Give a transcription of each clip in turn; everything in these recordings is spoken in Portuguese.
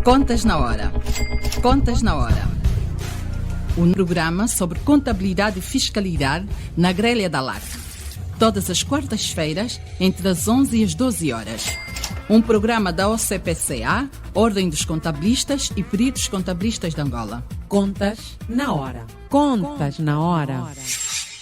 Contas na Hora. Contas na Hora. Um programa sobre contabilidade e fiscalidade na grelha da LAC. Todas as quartas-feiras, entre as 11 e as 12 horas. Um programa da OCPCA, Ordem dos Contabilistas e Peritos Contabilistas de Angola. Contas na Hora. Contas na Hora.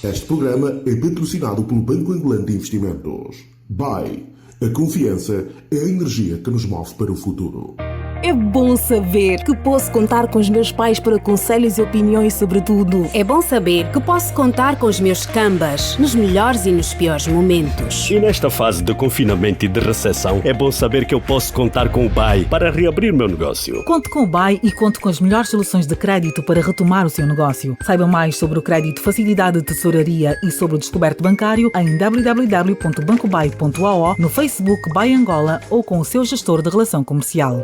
Este programa é patrocinado pelo Banco Angolano de Investimentos. BAE. A confiança é a energia que nos move para o futuro. É bom saber que posso contar com os meus pais para conselhos e opiniões sobre tudo. É bom saber que posso contar com os meus cambas nos melhores e nos piores momentos. E nesta fase de confinamento e de recessão, é bom saber que eu posso contar com o BAE para reabrir meu negócio. Conte com o BAE e conte com as melhores soluções de crédito para retomar o seu negócio. Saiba mais sobre o crédito, facilidade de tesouraria e sobre o descoberto bancário em www.bancobae.ao, no Facebook BAE Angola ou com o seu gestor de relação comercial.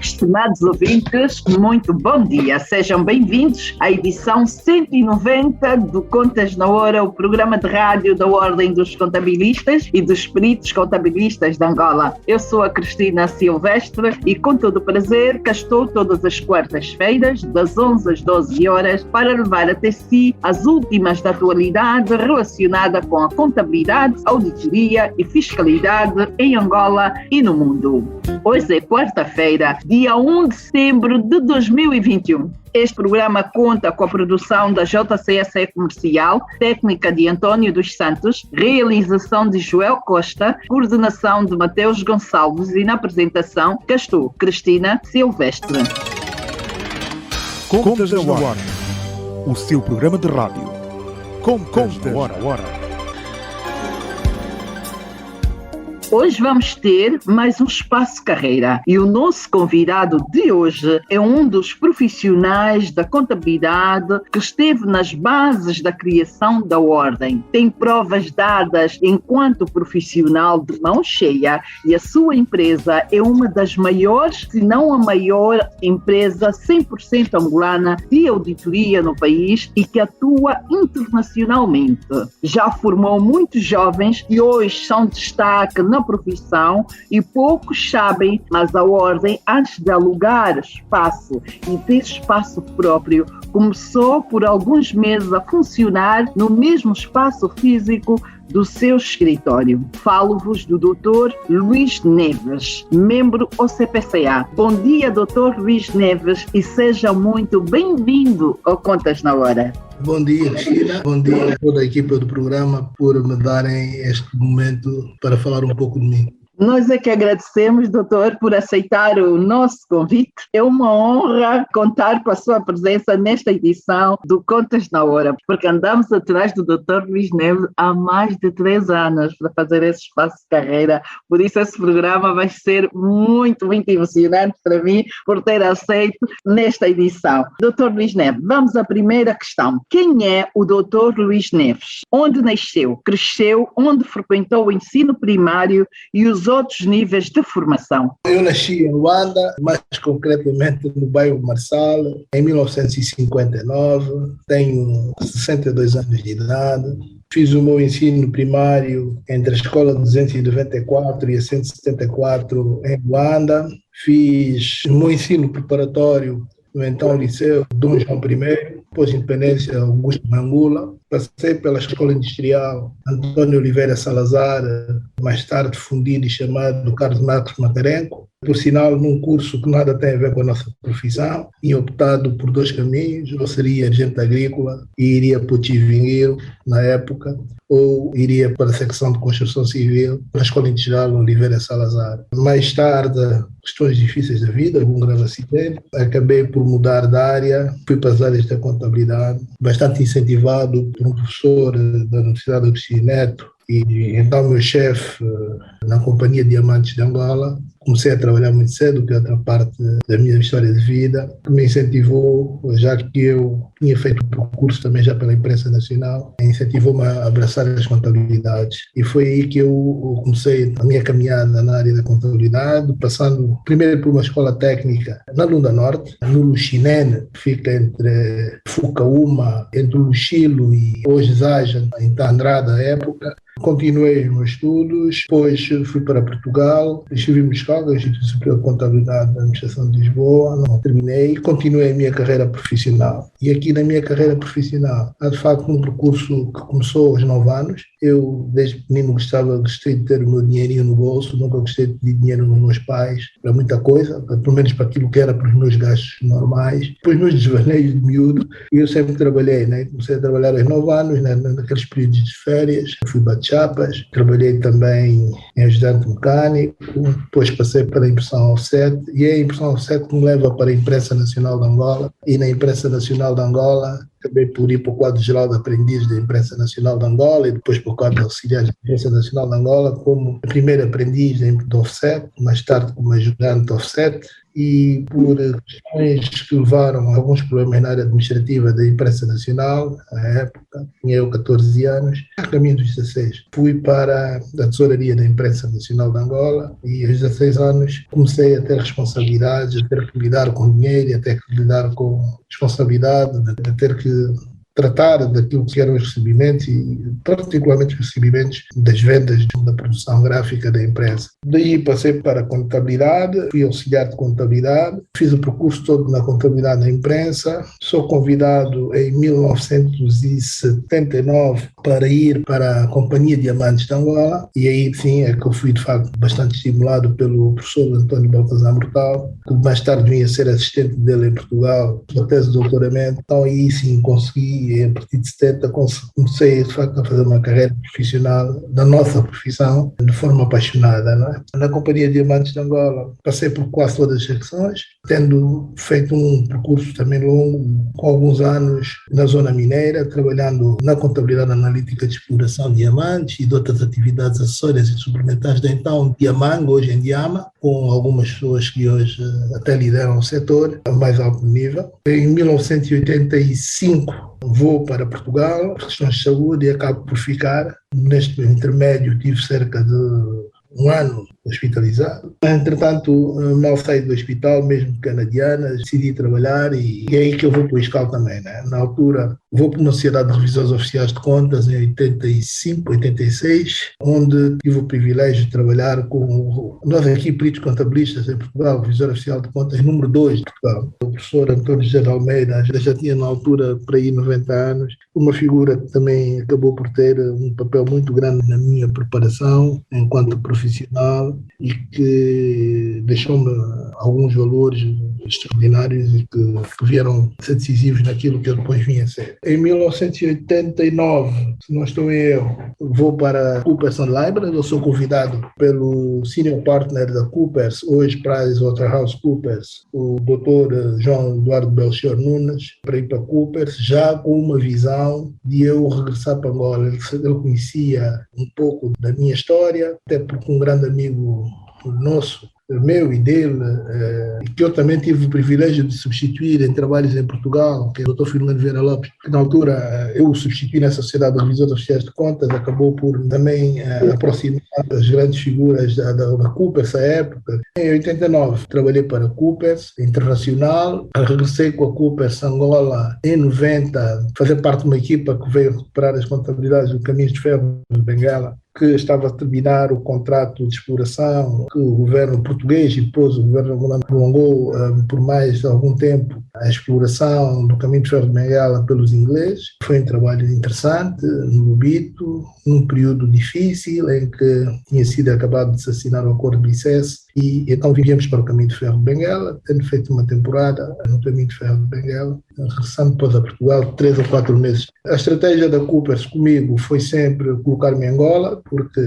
Estimados ouvintes, muito bom dia. Sejam bem-vindos à edição 190 do Contas na Hora, o programa de rádio da Ordem dos Contabilistas e dos Peritos Contabilistas de Angola. Eu sou a Cristina Silvestre e com todo o prazer cá estou todas as quartas-feiras, das 11 às 12 horas, para levar até si as últimas da atualidade relacionada com a contabilidade, auditoria e fiscalidade em Angola e no mundo. Hoje é quarta-feira, dia 1 de setembro de 2021. Este programa conta com a produção da JCSE Comercial, técnica de António dos Santos, realização de Joel Costa, coordenação de Mateus Gonçalves e na apresentação cá estou, Cristina Silvestre. Contas na Hora, o seu programa de rádio. Contas na Hora. Hoje vamos ter mais um Espaço Carreira e o nosso convidado de hoje é um dos profissionais da contabilidade que esteve nas bases da criação da Ordem. Tem provas dadas enquanto profissional de mão cheia e a sua empresa é uma das maiores, se não a maior empresa 100% angolana de auditoria no país e que atua internacionalmente. Já formou muitos jovens e hoje são destaque na profissão e poucos sabem, mas a Ordem, antes de alugar espaço e ter espaço próprio, começou por alguns meses a funcionar no mesmo espaço físico do seu escritório. Falo-vos do Dr. Luís Neves, membro OCPCA. Bom dia, Dr. Luís Neves, e seja muito bem-vindo ao Contas na Hora. Bom dia, Cristina. Bom dia a toda a equipa do programa por me darem este momento para falar um pouco de mim. Nós é que agradecemos, doutor, por aceitar o nosso convite. É uma honra contar com a sua presença nesta edição do Contas na Hora, porque andamos atrás do doutor Luís Neves há mais de 3 anos para fazer esse espaço de carreira. Por isso esse programa vai ser muito, muito emocionante para mim por ter aceito nesta edição. Doutor Luís Neves, vamos à primeira questão. Quem é o doutor Luís Neves? Onde nasceu? Cresceu? Onde frequentou o ensino primário e os outros níveis de formação? Eu nasci em Luanda, mais concretamente no bairro Marçal, em 1959, tenho 62 anos de idade. Fiz o meu ensino primário entre a Escola 294 e a 174 em Luanda. Fiz o meu ensino preparatório no então Liceu Dom João I, pós-independência Augusto Mangula. Passei pela Escola Industrial Antônio Oliveira Salazar, mais tarde fundido e chamado Carlos Marcos Matarenco. Por sinal, num curso que nada tem a ver com a nossa profissão, e optado por 2 caminhos: ou seria agente agrícola e iria para o Tivingueiro na época, ou iria para a secção de construção civil na Escola Industrial Oliveira Salazar. Mais tarde, questões difíceis da vida, algum grave acidente, acabei por mudar de área, fui para as áreas da contabilidade, bastante incentivado por um professor da Universidade Agostinho Neto, e então meu chefe na Companhia Diamantes de Angola. Comecei a trabalhar muito cedo, que é outra parte da minha história de vida, que me incentivou, já que eu tinha feito um percurso também já pela imprensa nacional, incentivou-me a abraçar as contabilidades. E foi aí que eu comecei a minha caminhada na área da contabilidade, passando primeiro por uma escola técnica na Lunda Norte, no Luxinene, que fica entre Fucaúma, entre o Luxilo e hoje Zaja, em Tandrada, à época. continuei os meus estudos, depois fui para Portugal, estive em Portugal, no Instituto Superior de Contabilidade da Administração de Lisboa, não terminei e continuei a minha carreira profissional. E aqui na minha carreira profissional, há de facto um percurso que começou aos 9 anos. Eu, desde pequenino, gostei de ter o meu dinheirinho no bolso, nunca gostei de pedir dinheiro nos meus pais para muita coisa, pelo menos para aquilo que era para os meus gastos normais. Depois, nos desvaneios de miúdo, eu sempre trabalhei, né? Comecei a trabalhar aos 9 anos, né? Naqueles períodos de férias, fui bate-chapas, trabalhei também em ajudante mecânico, depois passei para a impressão offset, e é a impressão offset que me leva para a Imprensa Nacional de Angola, e na Imprensa Nacional de Angola acabei por ir para o quadro geral de aprendiz da Imprensa Nacional de Angola e depois para o quadro de auxiliares da Imprensa Nacional de Angola como primeiro aprendiz de offset, mais tarde como ajudante de offset, e por questões que levaram a alguns problemas na área administrativa da Imprensa Nacional, na época, tinha eu 14 anos, a caminho dos 16, fui para a tesouraria da Imprensa Nacional de Angola e aos 16 anos comecei a ter responsabilidades, a ter que lidar com dinheiro, a ter que lidar com responsabilidade, a ter que tratar daquilo que eram os recebimentos e particularmente os recebimentos das vendas da produção gráfica da imprensa. Daí passei para a contabilidade, fui auxiliar de contabilidade, fiz o percurso todo na contabilidade da imprensa, sou convidado em 1979 para ir para a Companhia Diamantes de Angola e aí sim é que eu fui de facto bastante estimulado pelo professor António Baltazar Mortal, que mais tarde vinha ser assistente dele em Portugal, na tese de doutoramento. Então aí sim consegui, a partir de 70, comecei de facto a fazer uma carreira profissional da nossa profissão de forma apaixonada, não é? Na Companhia Diamantes de Angola passei por quase todas as secções, tendo feito um percurso também longo, com alguns anos na zona mineira, trabalhando na contabilidade analítica de exploração de diamantes e de outras atividades acessórias e suplementares da então Diamang, hoje em Diama, com algumas pessoas que hoje até lideram o setor a mais alto nível. Em 1985 vou para Portugal, por questões de saúde, e acabo por ficar. Neste intermédio tive cerca de um ano hospitalizado. Entretanto, mal saí do hospital, mesmo canadiana, decidi trabalhar e é aí que eu vou para o ISCAL também, né? Na altura, vou para uma Sociedade de Revisores Oficiais de Contas em 85, 86, onde tive o privilégio de trabalhar com nós aqui, peritos contabilistas em Portugal, Revisor Oficial de Contas número 2 de Portugal. O professor António José de Almeida já tinha na altura por aí 90 anos, uma figura que também acabou por ter um papel muito grande na minha preparação enquanto profissional e que deixou-me alguns valores extraordinários e que vieram ser decisivos naquilo que eu depois vim a ser. Em 1989, se não estou em erro, vou para a Coopers & Lybrand. Eu sou convidado pelo senior partner da Coopers, hoje PricewaterhouseCoopers, o Dr. João Eduardo Belchior Nunes, para ir para a Coopers, já com uma visão de eu regressar para Angola. Ele conhecia um pouco da minha história, até porque um grande amigo nosso, meu e dele, que eu também tive o privilégio de substituir em trabalhos em Portugal, que é o Dr. Filomeno Vieira Lopes, que na altura eu o substituí na Sociedade de Revisores Oficiais de Contas, acabou por também aproximar as grandes figuras da Coopers à época. Em 89 trabalhei para a Coopers Internacional, regressei com a Coopers Angola em 90, fazer parte de uma equipa que veio recuperar as contabilidades do Caminhos de Ferro de Benguela, que estava a terminar o contrato de exploração que o governo português e depois o governo angolano prolongou por mais algum tempo a exploração do Caminho de Ferro de Benguela pelos ingleses. Foi um trabalho interessante, no Lubito, num período difícil em que tinha sido acabado de se assinar o acordo de Bicesse e então vivíamos para o Caminho de Ferro de Benguela, tendo feito uma temporada no Caminho de Ferro de Benguela, regressando depois a Portugal 3 ou 4 meses. A estratégia da Coopers comigo foi sempre colocar-me em Angola, porque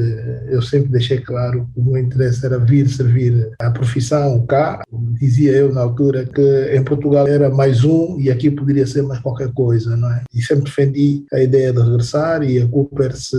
eu sempre deixei claro que o meu interesse era vir servir à profissão cá. Dizia eu na altura que em Portugal era mais um e aqui poderia ser mais qualquer coisa, não é? E sempre defendi a ideia de regressar e a Coopers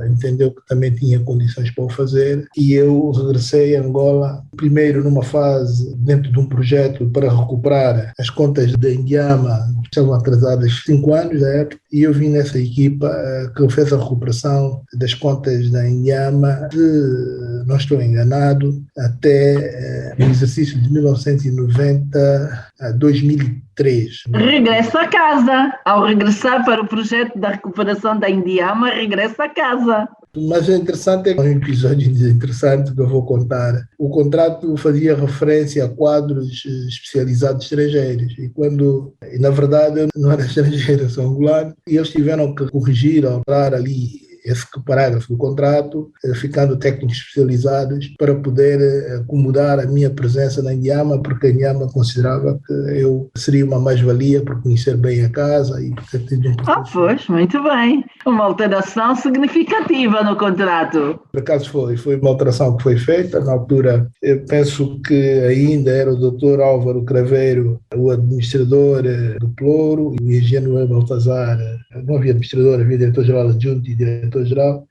entendeu que também tinha condições para o fazer e eu regressei a Angola, primeiro numa fase dentro de um projeto para recuperar as contas da Indiama, que estavam atrasadas 5 anos da época, e eu vim nessa equipa que fez a recuperação das contas da Indiama, se não estou enganado, até o exercício de 1990 a 2003. Regressa a casa. Ao regressar para o projeto da recuperação da Indiama, regressa a casa. Mas é interessante, é um episódio interessante que eu vou contar. O contrato fazia referência a quadros especializados estrangeiros. E na verdade, eu não era estrangeiro, sou angolano. E eles tiveram que corrigir, alterar ali esse parágrafo do contrato, ficando técnicos especializados para poder acomodar a minha presença na Indiama, porque a Indiama considerava que eu seria uma mais-valia por conhecer bem a casa e ter tido pois, muito bem. Uma alteração significativa no contrato. Por acaso foi uma alteração que foi feita. Na altura, eu penso que ainda era o Dr. Álvaro Craveiro, o administrador do Ploro, e o engenheiro Baltazar. Não havia administrador, havia diretor-geral adjunto e diretor-geral,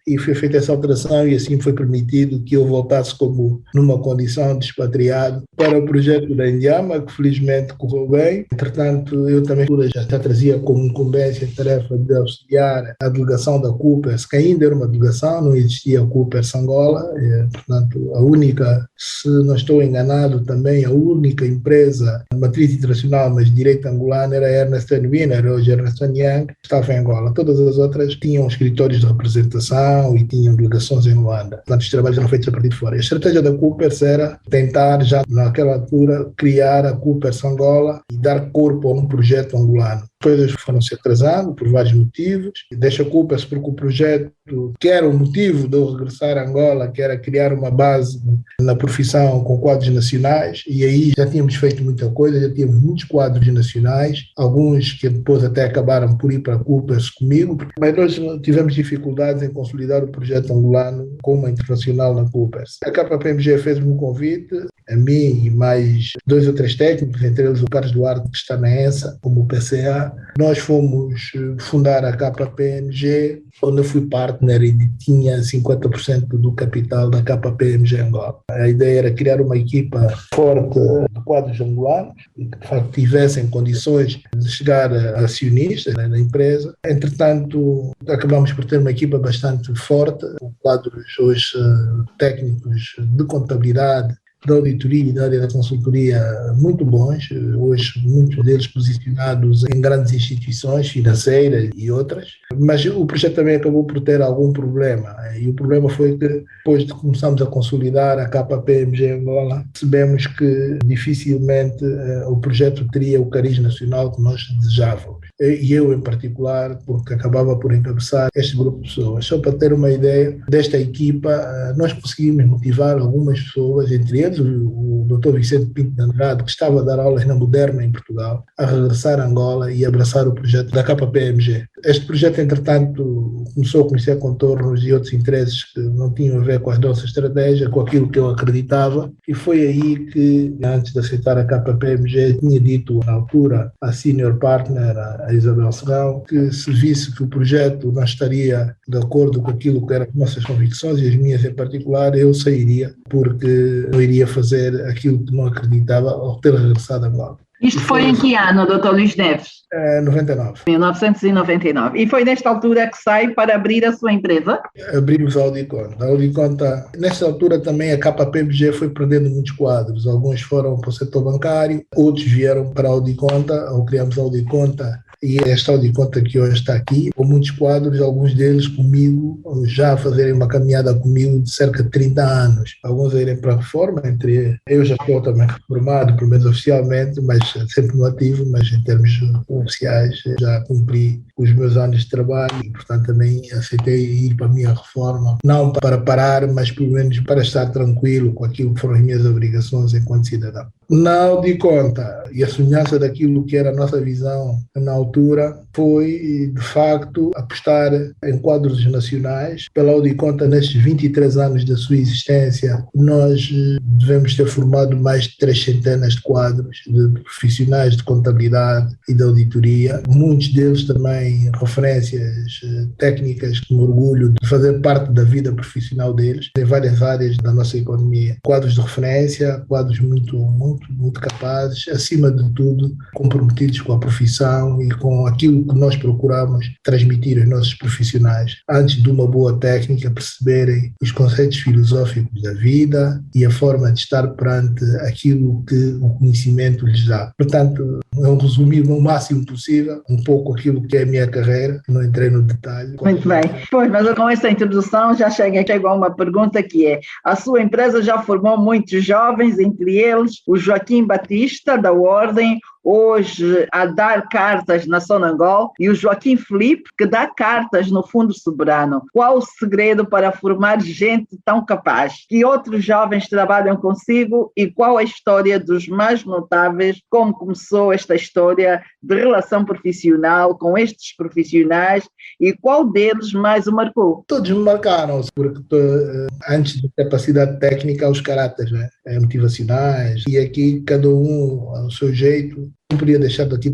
e foi feita essa alteração e assim foi permitido que eu voltasse como numa condição de expatriado para o projeto da Indiama, que felizmente correu bem. Entretanto, eu também já trazia como incumbência a tarefa de auxiliar a delegação da Coopers, que ainda era uma delegação, não existia a Coopers Angola, portanto, a única, se não estou enganado também, a única empresa matriz internacional, mas de direito angolano, era a Ernst & Wiener, hoje Ernst & Young, que estava em Angola. Todas as outras tinham escritórios de representação e tinham delegações em Luanda. Portanto, os trabalhos eram feitos a partir de fora. A estratégia da Coopers era tentar, já naquela altura, criar a Coopers Angola e dar corpo a um projeto angolano. Coisas foram se atrasando por vários motivos. Deixa Coopers porque o projeto, que era o motivo de eu regressar a Angola, que era criar uma base na profissão com quadros nacionais, e aí já tínhamos feito muita coisa, já tínhamos muitos quadros nacionais, alguns que depois até acabaram por ir para Coopers comigo, mas nós tivemos dificuldades em consolidar o projeto angolano com uma internacional na Coopers. A KPMG fez-me um convite, a mim e mais 2 ou 3 técnicos, entre eles o Carlos Duarte, que está na ENSA, como PCA. Nós fomos fundar a KPMG, onde eu fui partner e tinha 50% do capital da KPMG Angola. A ideia era criar uma equipa forte de quadros angolanos e que de facto tivessem condições de chegar a acionistas na empresa. Entretanto, acabamos por ter uma equipa bastante forte, com quadros hoje técnicos de contabilidade, da auditoria e da área da consultoria muito bons, hoje muitos deles posicionados em grandes instituições financeiras e outras, mas o projeto também acabou por ter algum problema, e o problema foi que depois de começarmos a consolidar a KPMG Angola, percebemos que dificilmente o projeto teria o cariz nacional que nós desejávamos. E eu em particular, porque acabava por encabeçar este grupo de pessoas. Só para ter uma ideia desta equipa, nós conseguimos motivar algumas pessoas, entre eles o Dr. Vicente Pinto de Andrade, que estava a dar aulas na Moderna em Portugal, a regressar a Angola e abraçar o projeto da KPMG. Este projeto, entretanto, começou a conhecer contornos e outros interesses que não tinham a ver com a nossa estratégia, com aquilo que eu acreditava, e foi aí que, antes de aceitar a KPMG, tinha dito na altura à senior partner, a Isabel Serrão, que se visse que o projeto não estaria de acordo com aquilo que eram as nossas convicções e as minhas em particular, eu sairia, porque eu iria fazer aquilo que não acreditava ao ter regressado a Angola. Isto foi em que ano, Dr. Luís Neves? 99. 1999. E foi nesta altura que sai para abrir a sua empresa? Abrimos a Audiconta. A Audiconta, nesta altura também a KPMG foi perdendo muitos quadros. Alguns foram para o setor bancário, outros vieram para a Audiconta, ou criamos a Audiconta. E esta Audiconta que hoje está aqui, com muitos quadros, alguns deles comigo, já a fazerem uma caminhada comigo de cerca de 30 anos. Alguns a irem para a reforma, entre eu já estou também reformado, pelo menos oficialmente, mas sempre no ativo, mas em termos oficiais já cumpri os meus anos de trabalho e, portanto, também aceitei ir para a minha reforma, não para parar, mas pelo menos para estar tranquilo com aquilo que foram as minhas obrigações enquanto cidadão. Na Audiconta, e a semelhança daquilo que era a nossa visão na altura, foi, de facto, apostar em quadros nacionais. Pela Audiconta, nestes 23 anos da sua existência, nós devemos ter formado mais de 300 de quadros de profissionais de contabilidade e de auditoria, muitos deles também referências técnicas que me orgulho de fazer parte da vida profissional deles, em várias áreas da nossa economia. Quadros de referência, quadros muito capazes, acima de tudo comprometidos com a profissão e com aquilo que nós procuramos transmitir aos nossos profissionais, antes de uma boa técnica, perceberem os conceitos filosóficos da vida e a forma de estar perante aquilo que o conhecimento lhes dá. Portanto, eu resumi no máximo possível um pouco aquilo que é a minha carreira, não entrei no detalhe. Muito bem. Pois, mas com esta introdução já chego a uma pergunta que é: a sua empresa já formou muitos jovens, entre eles o Joaquim Batista, da Ordem, hoje a dar cartas na Sonangol, e o Joaquim Filipe, que dá cartas no Fundo Soberano. Qual o segredo para formar gente tão capaz? Que outros jovens trabalham consigo e qual a história dos mais notáveis? Como começou esta história de relação profissional com estes profissionais e qual deles mais o marcou? Todos me marcaram, porque antes da capacidade técnica, os caráteres, né? Motivacionais, e aqui cada um ao seu jeito. Não podia deixar de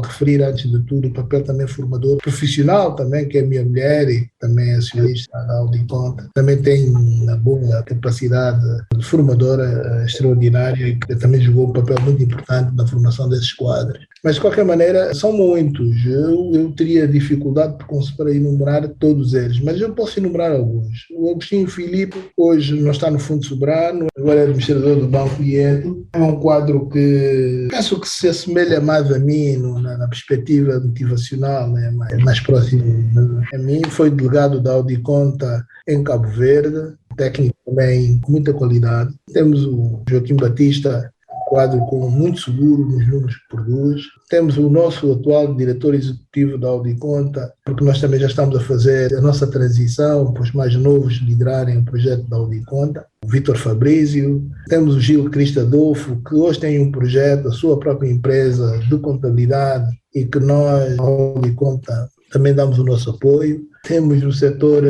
referir, antes de tudo, o papel também formador profissional também, que é a minha mulher e também é acionista da Audiconta. Também tem uma boa capacidade formadora extraordinária e que também jogou um papel muito importante na formação desses quadros. Mas, de qualquer maneira, são muitos. Eu teria dificuldade para enumerar todos eles, mas eu posso enumerar alguns. O Agostinho Filipe, hoje não está no Fundo Soberano, agora é administrador do Banco IED. É um quadro que penso que se assemelha mais a mim na perspectiva motivacional, né? mais próximo a mim. Foi delegado da Audiconta em Cabo Verde, técnico também com muita qualidade. Temos o Joaquim Batista, quadro com muito seguro nos números que produz. Temos o nosso atual diretor executivo da Audiconta, porque nós também já estamos a fazer a nossa transição para os mais novos liderarem o projeto da Audiconta. O Vítor Fabrício. Temos o Gil Cristo Adolfo, que hoje tem um projeto, a sua própria empresa de contabilidade e que nós, a Audiconta, também damos o nosso apoio. Temos no setor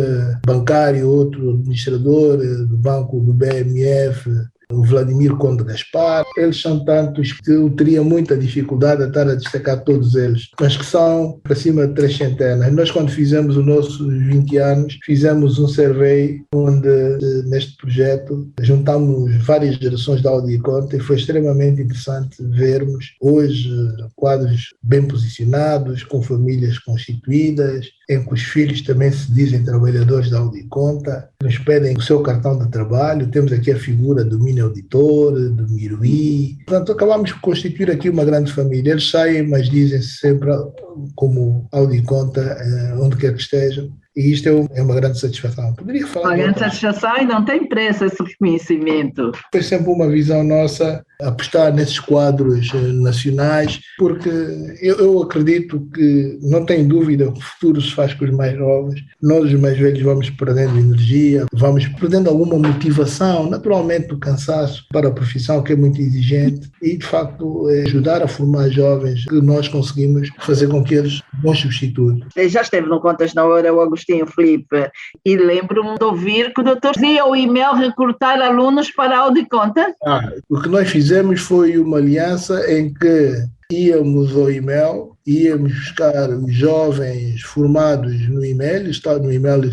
bancário outro administrador do banco do BMF, o Vladimir Conde Gaspar. Eles são tantos que eu teria muita dificuldade a estar a destacar todos eles, mas que são para cima de 3 centenas. Nós, quando fizemos os nossos 20 anos, fizemos um survey onde, neste projeto, juntamos várias gerações da Audiconta e foi extremamente interessante vermos hoje quadros bem posicionados, com famílias constituídas, em que os filhos também se dizem trabalhadores da Audiconta, nos pedem o seu cartão de trabalho. Temos aqui a figura do mini auditor, do Miruí. Portanto, acabamos de constituir aqui uma grande família. Eles saem, mas dizem-se sempre como Audiconta, onde quer que estejam. E isto é uma grande satisfação. Poderia falar uma grande satisfação e não tem preço esse reconhecimento. Foi sempre uma visão nossa apostar nesses quadros nacionais, porque eu acredito que, não tenho dúvida, o futuro se faz com os mais novos. Nós, os mais velhos, vamos perdendo energia, vamos perdendo alguma motivação, naturalmente o cansaço para a profissão, que é muito exigente, e de facto ajudar a formar jovens, que nós conseguimos fazer com que eles bons substitutos. Já esteve no Contas na Hora, o Agostinho Filipe, e lembro-me de ouvir que o doutor dizia ao e-mail recrutar alunos para a Audiconta. O que nós fizemos foi uma aliança em que íamos ao e-mail, íamos buscar os jovens formados no e-mail, eles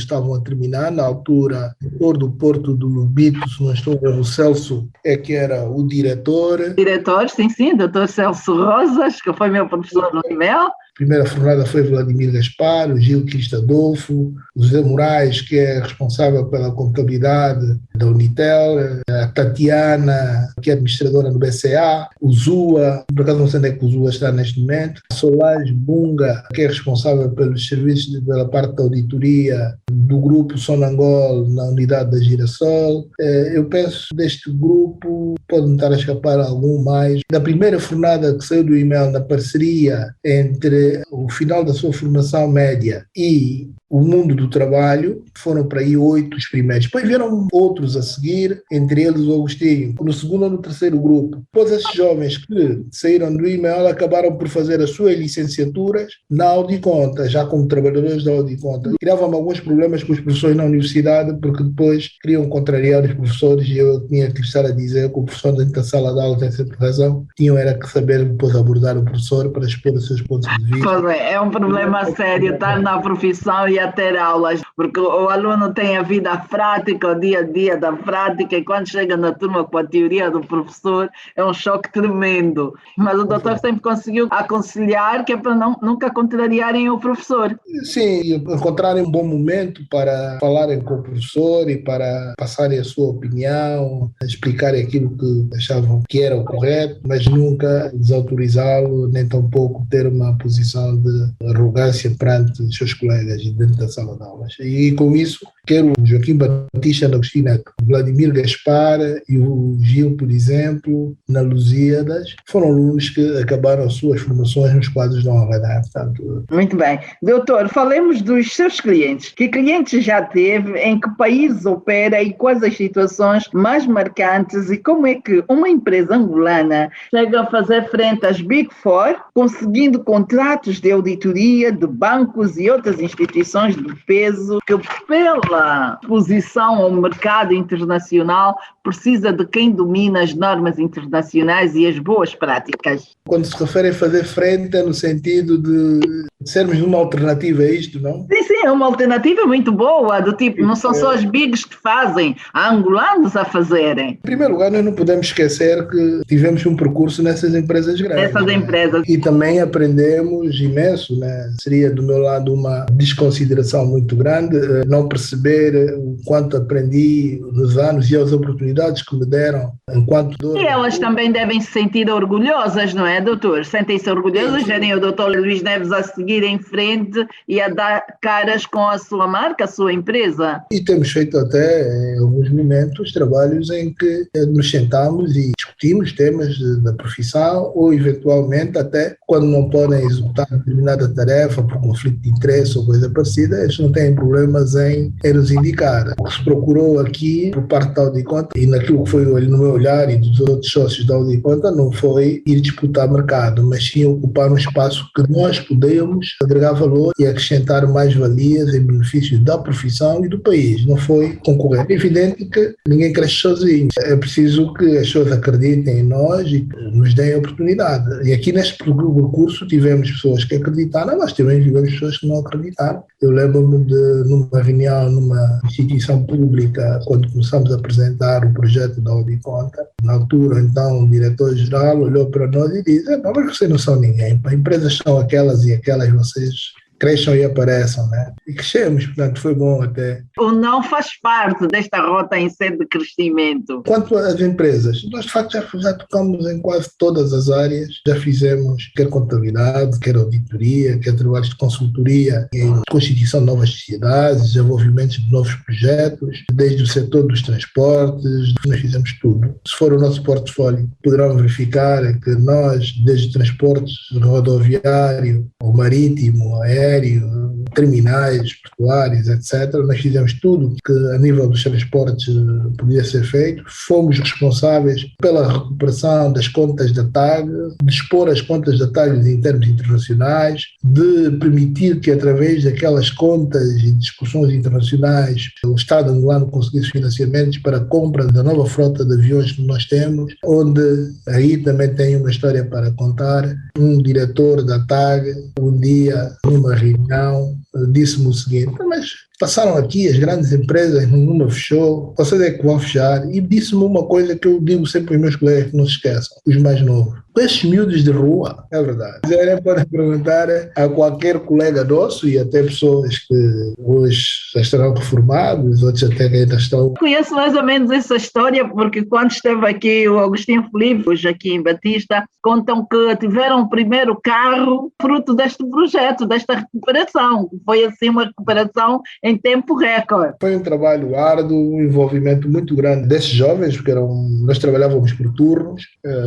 estavam a terminar, na altura, o do Porto do Lubito, se não estou a ver, o Celso é que era o diretor. Diretor, sim, doutor Celso Rosas, que foi meu professor no e-mail. A primeira formada foi Vladimir Gaspar, o Gil Cristo Adolfo, o José Moraes, que é responsável pela contabilidade da Unitel, a Tatiana, que é administradora do BCA, o Zua, por acaso não sei onde é que o Zua está neste momento, a Solange Bunga, que é responsável pelos serviços, pela parte da auditoria do grupo Sonangol na unidade da Girassol. Eu penso deste grupo, pode-me estar a escapar algum mais. Da primeira fornada que saiu do e-mail, na parceria entre o final da sua formação média e o mundo do trabalho, foram para aí 8 os primeiros. Depois vieram outros a seguir, entre eles o Agostinho, no segundo ou no terceiro grupo. Depois esses jovens que saíram do e-mail acabaram por fazer as suas licenciaturas na Audiconta, já como trabalhadores da Audiconta. Criavam alguns problemas com os professores na universidade, porque depois queriam contrariar os professores e eu tinha que estar a dizer que o professor dentro da sala de aula tem sempre razão. Tinham era que saber depois abordar o professor para expor os seus pontos de vista. É um problema sério estar na profissão e a ter aulas, porque o aluno tem a vida prática, o dia a dia da prática, e quando chega na turma com a teoria do professor é um choque tremendo. Mas o doutor sempre conseguiu aconselhar que é para nunca contrariarem o professor. Sim, encontrarem um bom momento para falarem com o professor e para passarem a sua opinião, explicarem aquilo que que achavam que era o correto, mas nunca desautorizá-lo, nem tampouco ter uma posição de arrogância perante os seus colegas dentro da sala de aulas. E com isso, quero o Joaquim Batista Agostina, Vladimir Gaspar e o Gil, por exemplo, na Lusíadas, foram alunos que acabaram suas formações nos quadros da Alvarenga. Muito bem. Doutor, falemos dos seus clientes. Que clientes já teve, em que país opera e quais as situações mais marcantes e como é que uma empresa angolana chega a fazer frente às Big Four, conseguindo contratos de auditoria de bancos e outras instituições de peso que, pela exposição ao mercado internacional, precisa de quem domina as normas internacionais e as boas práticas. Quando se refere a fazer frente, é no sentido de sermos uma alternativa a isto, não? Sim, é uma alternativa muito boa, do tipo, não são só as bigs que fazem, há angolanos a fazerem. Em primeiro lugar, nós não podemos esquecer que tivemos um percurso nessas empresas grandes. Nessas empresas. E também aprendemos imenso, né? Seria do meu lado uma desconsideração muito grande, não perceber o quanto aprendi nos anos e as oportunidades que me deram enquanto doutor. E elas também devem se sentir orgulhosas, não é, doutor? Sentem-se orgulhosas, verem o doutor Luís Neves a seguir em frente e a dar caras com a sua marca, a sua empresa. E temos feito até, em alguns momentos, trabalhos em que nos sentamos e discutimos temas da profissão ou, eventualmente, até quando não podem executar determinada tarefa por conflito de interesse ou coisa parecida, eles não têm problemas em nos indicar. O que se procurou aqui, por parte da Audiconta, e naquilo que foi no meu olhar e dos outros sócios da Audiconta, não foi ir disputar mercado, mas sim ocupar um espaço que nós podemos agregar valor e acrescentar mais valias em benefício da profissão e do país. Não foi concorrer. É evidente que ninguém cresce sozinho. É preciso que as pessoas acreditem em nós e que nos deem a oportunidade. E aqui neste percurso tivemos pessoas que acreditaram, mas também tivemos pessoas que não acreditaram. Eu lembro-me de, numa reunião, numa instituição pública, quando começamos a apresentar o projeto da Audiconta, na altura, então, o diretor-geral olhou para nós e disse: mas vocês não são ninguém, empresas são aquelas e aquelas, vocês cresçam e apareçam, né? E crescemos, portanto foi bom até. O não faz parte desta rota em sede de crescimento. Quanto às empresas, nós de facto já tocamos em quase todas as áreas, já fizemos quer contabilidade, quer auditoria, quer trabalhos de consultoria em constituição de novas sociedades, desenvolvimento de novos projetos, desde o setor dos transportes, nós fizemos tudo. Se for o nosso portfólio, poderão verificar que nós, desde transportes rodoviário, ou marítimo, aéreo, terminais, portuários, etc. Nós fizemos tudo que a nível dos transportes podia ser feito. Fomos responsáveis pela recuperação das contas da TAG, de expor as contas da TAG em termos internacionais, de permitir que através daquelas contas e discussões internacionais o Estado angolano conseguisse financiamentos para a compra da nova frota de aviões que nós temos, onde aí também tem uma história para contar. Um diretor da TAG, um dia, numa reunião, disse-me o seguinte: mas passaram aqui as grandes empresas, nenhuma fechou, vocês é que vão fechar. E disse-me uma coisa que eu digo sempre aos meus colegas que não se esqueçam, os mais novos: com esses miúdos de rua, é verdade. Quiserem podem perguntar a qualquer colega nosso e até pessoas que hoje já estarão reformados, outros até que ainda estão. Conheço mais ou menos essa história porque quando esteve aqui o Agostinho Filipe, hoje aqui em Batista, contam que tiveram o primeiro carro fruto deste projeto, desta recuperação. Foi assim uma recuperação em tempo recorde. Foi um trabalho árduo, um envolvimento muito grande desses jovens, porque nós trabalhávamos por turnos,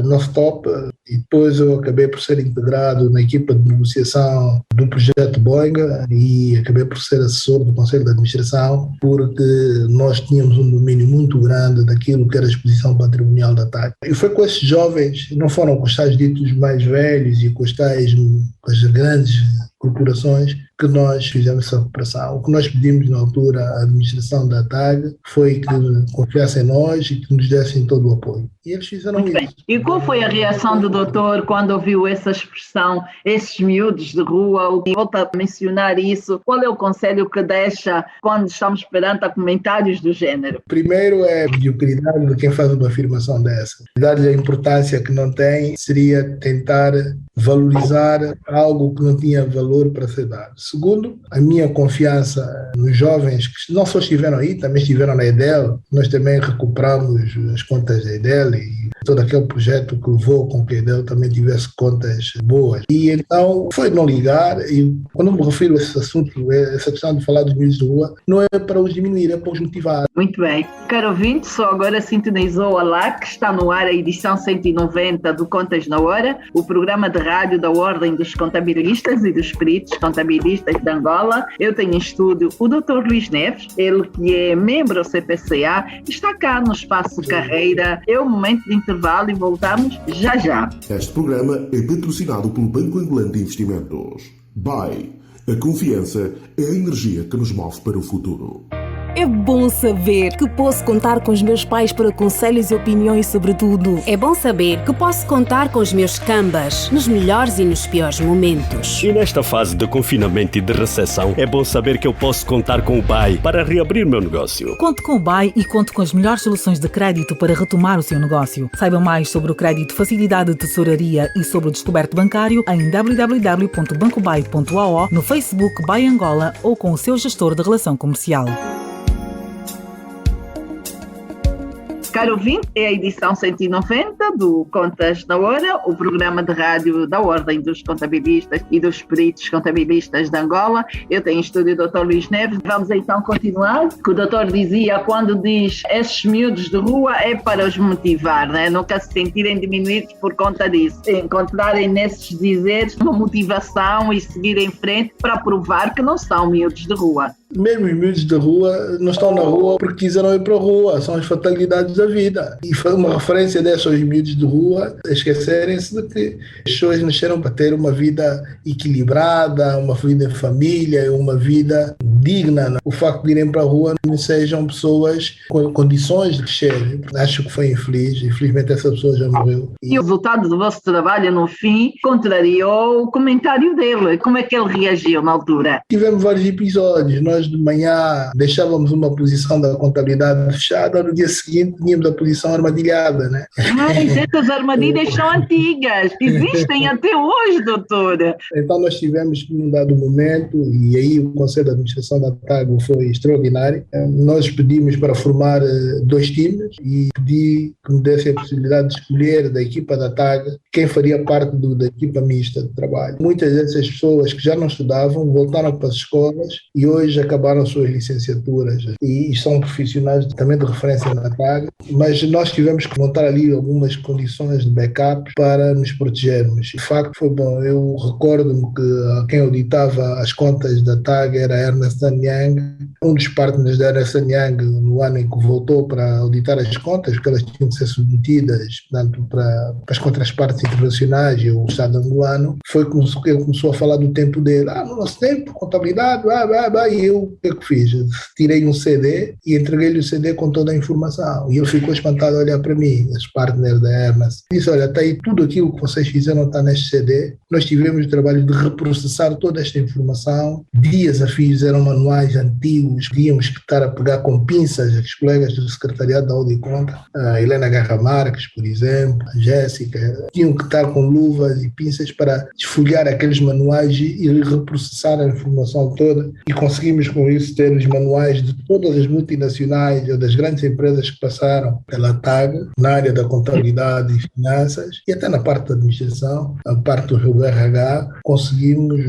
non-stop, e depois eu acabei por ser integrado na equipa de negociação do projeto Boeing e acabei por ser assessor do Conselho de Administração, porque nós tínhamos um domínio muito grande daquilo que era a exposição patrimonial da TAG. E foi com esses jovens, não foram com os tais ditos mais velhos e com as grandes corporações, que nós fizemos essa recuperação. O que nós pedimos na altura à administração da TAG foi que confiassem em nós e que nos dessem todo o apoio. E eles fizeram muito isso. Bem. E qual foi a reação do doutor quando ouviu essa expressão, esses miúdos de rua? Volta a mencionar isso. Qual é o conselho que deixa quando estamos perante a comentários do género? Primeiro é a mediocridade de quem faz uma afirmação dessa. Dar-lhe a importância que não tem seria tentar valorizar algo que não tinha valor para ser dado. Segundo, a minha confiança nos jovens que não só estiveram aí, também estiveram na EDEL. Nós também recuperamos as contas da EDEL e todo aquele projeto que levou com que a EDEL também tivesse contas boas. E então foi não ligar, e quando me refiro a esse assunto, essa questão de falar dos miúdos de rua, não é para os diminuir, é para os motivar. Muito bem. Caro ouvinte, só agora sintonizou a LAC, está no ar a edição 190 do Contas na Hora, o programa de rádio da Ordem dos Contabilistas e dos Peritos Contabilistas de Angola. Eu tenho em estúdio o Dr. Luís Neves, ele que é membro do CPCA, está cá no Espaço Carreira. É o momento de intervalo e voltamos já já. Este programa é patrocinado pelo Banco Angolano de Investimentos. BAI. A confiança é a energia que nos move para o futuro. É bom saber que posso contar com os meus pais para conselhos e opiniões sobre tudo. É bom saber que posso contar com os meus cambas nos melhores e nos piores momentos. E nesta fase de confinamento e de recessão, é bom saber que eu posso contar com o BAI para reabrir meu negócio. Conte com o BAI e conte com as melhores soluções de crédito para retomar o seu negócio. Saiba mais sobre o crédito Facilidade de Tesouraria e sobre o descoberto bancário em www.bancobai.ao, no Facebook BAI Angola ou com o seu gestor de relação comercial. Caro ouvinte, é a edição 190 do Contas na Hora, o programa de rádio da Ordem dos Contabilistas e dos Peritos Contabilistas de Angola. Eu tenho em estúdio o Dr. Luís Neves. Vamos então continuar. O que o doutor dizia quando diz esses miúdos de rua é para os motivar, né? Nunca se sentirem diminuídos por conta disso. Encontrarem nesses dizeres uma motivação e seguir em frente para provar que não são miúdos de rua. Mesmo os miúdos de rua não estão na rua porque quiseram ir para a rua, são as fatalidades da vida. E foi uma referência dessa aos miúdos de rua, esquecerem-se de que as pessoas nasceram para ter uma vida equilibrada, uma vida em família, uma vida digna. O facto de irem para a rua não sejam pessoas com condições de crescer. Acho que foi infeliz, infelizmente essa pessoa já morreu. E o resultado do vosso trabalho no fim contrariou o comentário dele. Como é que ele reagiu na altura? Tivemos vários episódios. Nós de manhã deixávamos uma posição da contabilidade fechada, no dia seguinte tínhamos a posição armadilhada, né? Mas essas armadilhas são antigas, existem até hoje, doutora. Então nós tivemos que, num dado momento, e aí o Conselho de Administração da TAG foi extraordinário, nós pedimos para formar 2 times e pedi que me desse a possibilidade de escolher da equipa da TAG quem faria parte da equipa mista de trabalho. Muitas dessas pessoas que já não estudavam voltaram para as escolas e hoje acabaram suas licenciaturas e são profissionais também de referência na TAG, mas nós tivemos que montar ali algumas condições de backup para nos protegermos. De facto foi bom. Eu recordo-me que quem auditava as contas da TAG era Ernst & Young, um dos partners da Ernst & Young no ano em que voltou para auditar as contas, porque elas tinham de ser submetidas, portanto, para as contrapartes internacionais e o Estado angolano. Foi que ele começou a falar do tempo dele. No nosso tempo, contabilidade, e eu o que é que fiz? Tirei um CD e entreguei-lhe o CD com toda a informação. E ele ficou espantado a olhar para mim, esse partner da Ernest. Disse, olha, está aí tudo aquilo que vocês fizeram está neste CD. Nós tivemos o trabalho de reprocessar toda esta informação. Dias a fios eram manuais antigos, tínhamos que estar a pegar com pinças os colegas do Secretariado da Audi Conta, a Helena Garra Marques, por exemplo, a Jéssica, tinham que estar com luvas e pinças para desfolhar aqueles manuais e reprocessar a informação toda, e conseguimos com isso ter os manuais de todas as multinacionais ou das grandes empresas que passaram pela TAG na área da contabilidade e finanças e até na parte da administração, a parte do RH. Conseguimos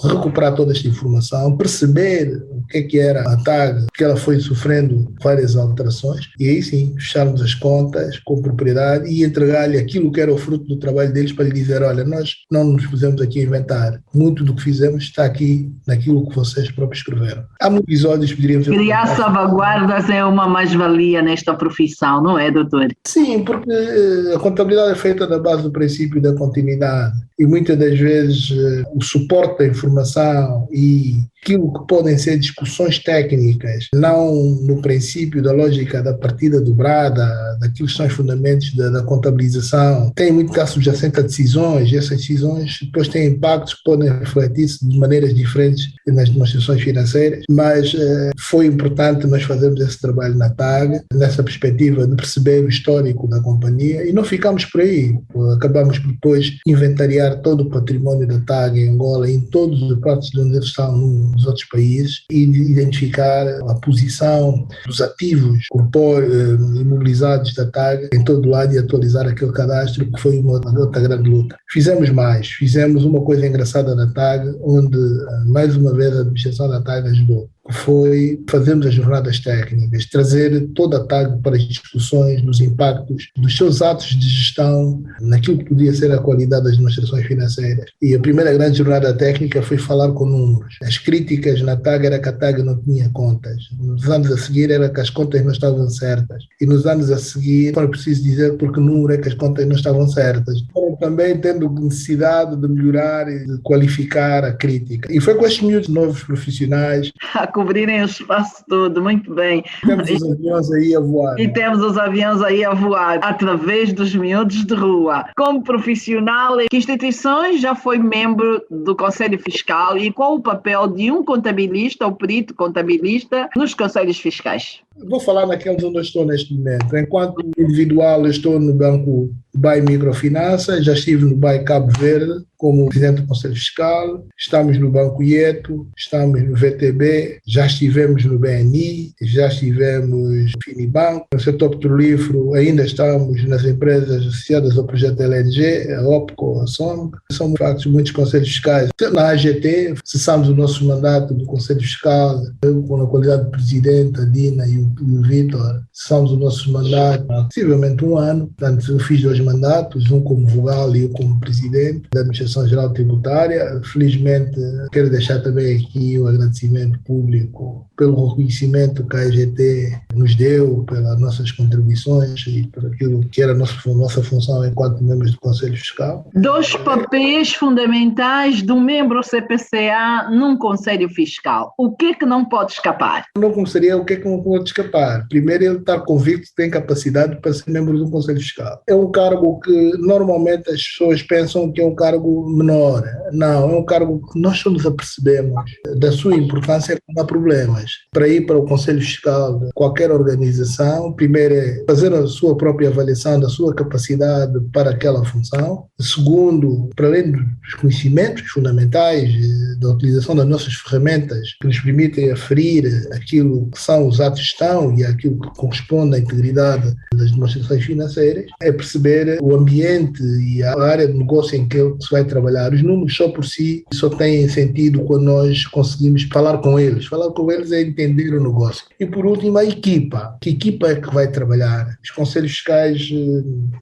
recuperar toda esta informação, perceber o que era a TAG, que ela foi sofrendo várias alterações, e aí sim fecharmos as contas com propriedade e entregar-lhe aquilo que era o fruto do trabalho deles, para lhe dizer, olha, nós não nos pusemos aqui a inventar, muito do que fizemos está aqui naquilo que vocês próprios escreveram. Há muitos episódios que poderíamos... Criar salvaguardas é uma mais-valia nesta profissão, não é, doutor? Sim, porque a contabilidade é feita na base do princípio da continuidade e muitas das vezes o suporte da informação e aquilo que podem ser discussões técnicas, não no princípio da lógica da partida dobrada, daquilo que são os fundamentos da contabilização, tem muito caso subjacente a decisões, e essas decisões depois têm impactos que podem refletir-se de maneiras diferentes nas demonstrações financeiras, mas foi importante nós fazermos esse trabalho na TAG, nessa perspectiva de perceber o histórico da companhia, e não ficamos por aí, acabamos por depois inventariar todo o património da TAG em Angola, em todos os partes de onde eles estão nos outros países, e identificar a posição dos ativos imobilizados da TAG em todo o lado e atualizar aquele cadastro, que foi uma outra grande luta. Fizemos mais, fizemos uma coisa engraçada na TAG, onde mais uma vez a administração da TAG ajudou. Foi fazermos as jornadas técnicas, trazer toda a TAG para as discussões dos impactos dos seus atos de gestão naquilo que podia ser a qualidade das demonstrações financeiras. E a primeira grande jornada técnica foi falar com números. As críticas na TAG era que a TAG não tinha contas. Nos anos a seguir era que as contas não estavam certas. E nos anos a seguir, foi preciso dizer por que número é que as contas não estavam certas. Também tendo necessidade de melhorar e de qualificar a crítica. E foi com estes miúdos novos profissionais a cobrirem o espaço todo, muito bem. Temos os aviões aí a voar. E temos os aviões aí a voar, através dos miúdos de rua. Como profissional, que instituições já foi membro do Conselho Fiscal e qual o papel de um contabilista ou perito contabilista nos conselhos fiscais? Vou falar naqueles onde eu estou neste momento. Enquanto individual, eu estou no Banco BAE Microfinança, já estive no BAE Cabo Verde como presidente do Conselho Fiscal, estamos no Banco IETO, estamos no VTB, já estivemos no BNI, já estivemos no Finibanco, no setor petrolífero ainda estamos nas empresas associadas ao projeto LNG, a OPCO, a SONG, são de facto muitos conselhos fiscais. Na AGT, cessamos o nosso mandato do Conselho Fiscal, eu com a qualidade de presidente, a Dina e o Vítor, cessamos o nosso mandato há possivelmente um ano, portanto eu fiz 2 mandatos, um como vogal e eu como presidente da Administração Geral Tributária. Felizmente, quero deixar também aqui o agradecimento público pelo reconhecimento que a AGT nos deu, pelas nossas contribuições e por aquilo que era a nossa função enquanto membros do Conselho Fiscal. 2 papéis fundamentais de um membro CPCA num Conselho Fiscal. O que é que não pode escapar? Não começaria o que é que não pode escapar. Primeiro, ele estar convicto que tem capacidade para ser membro do Conselho Fiscal. É um cargo que normalmente as pessoas pensam que é um cargo menor. Não, é um cargo que nós só nos apercebemos da sua importância quando há problemas. Para ir para o Conselho Fiscal de qualquer organização, primeiro é fazer a sua própria avaliação da sua capacidade para aquela função. Segundo, para além dos conhecimentos fundamentais da utilização das nossas ferramentas que nos permitem aferir aquilo que são os atos de gestão e aquilo que corresponde à integridade das demonstrações financeiras, é perceber o ambiente e a área de negócio em que se vai trabalhar. Os números só por si só têm sentido quando nós conseguimos falar com eles. Falar com eles é entender o negócio. E por último, a equipa. Que equipa é que vai trabalhar? Os conselhos fiscais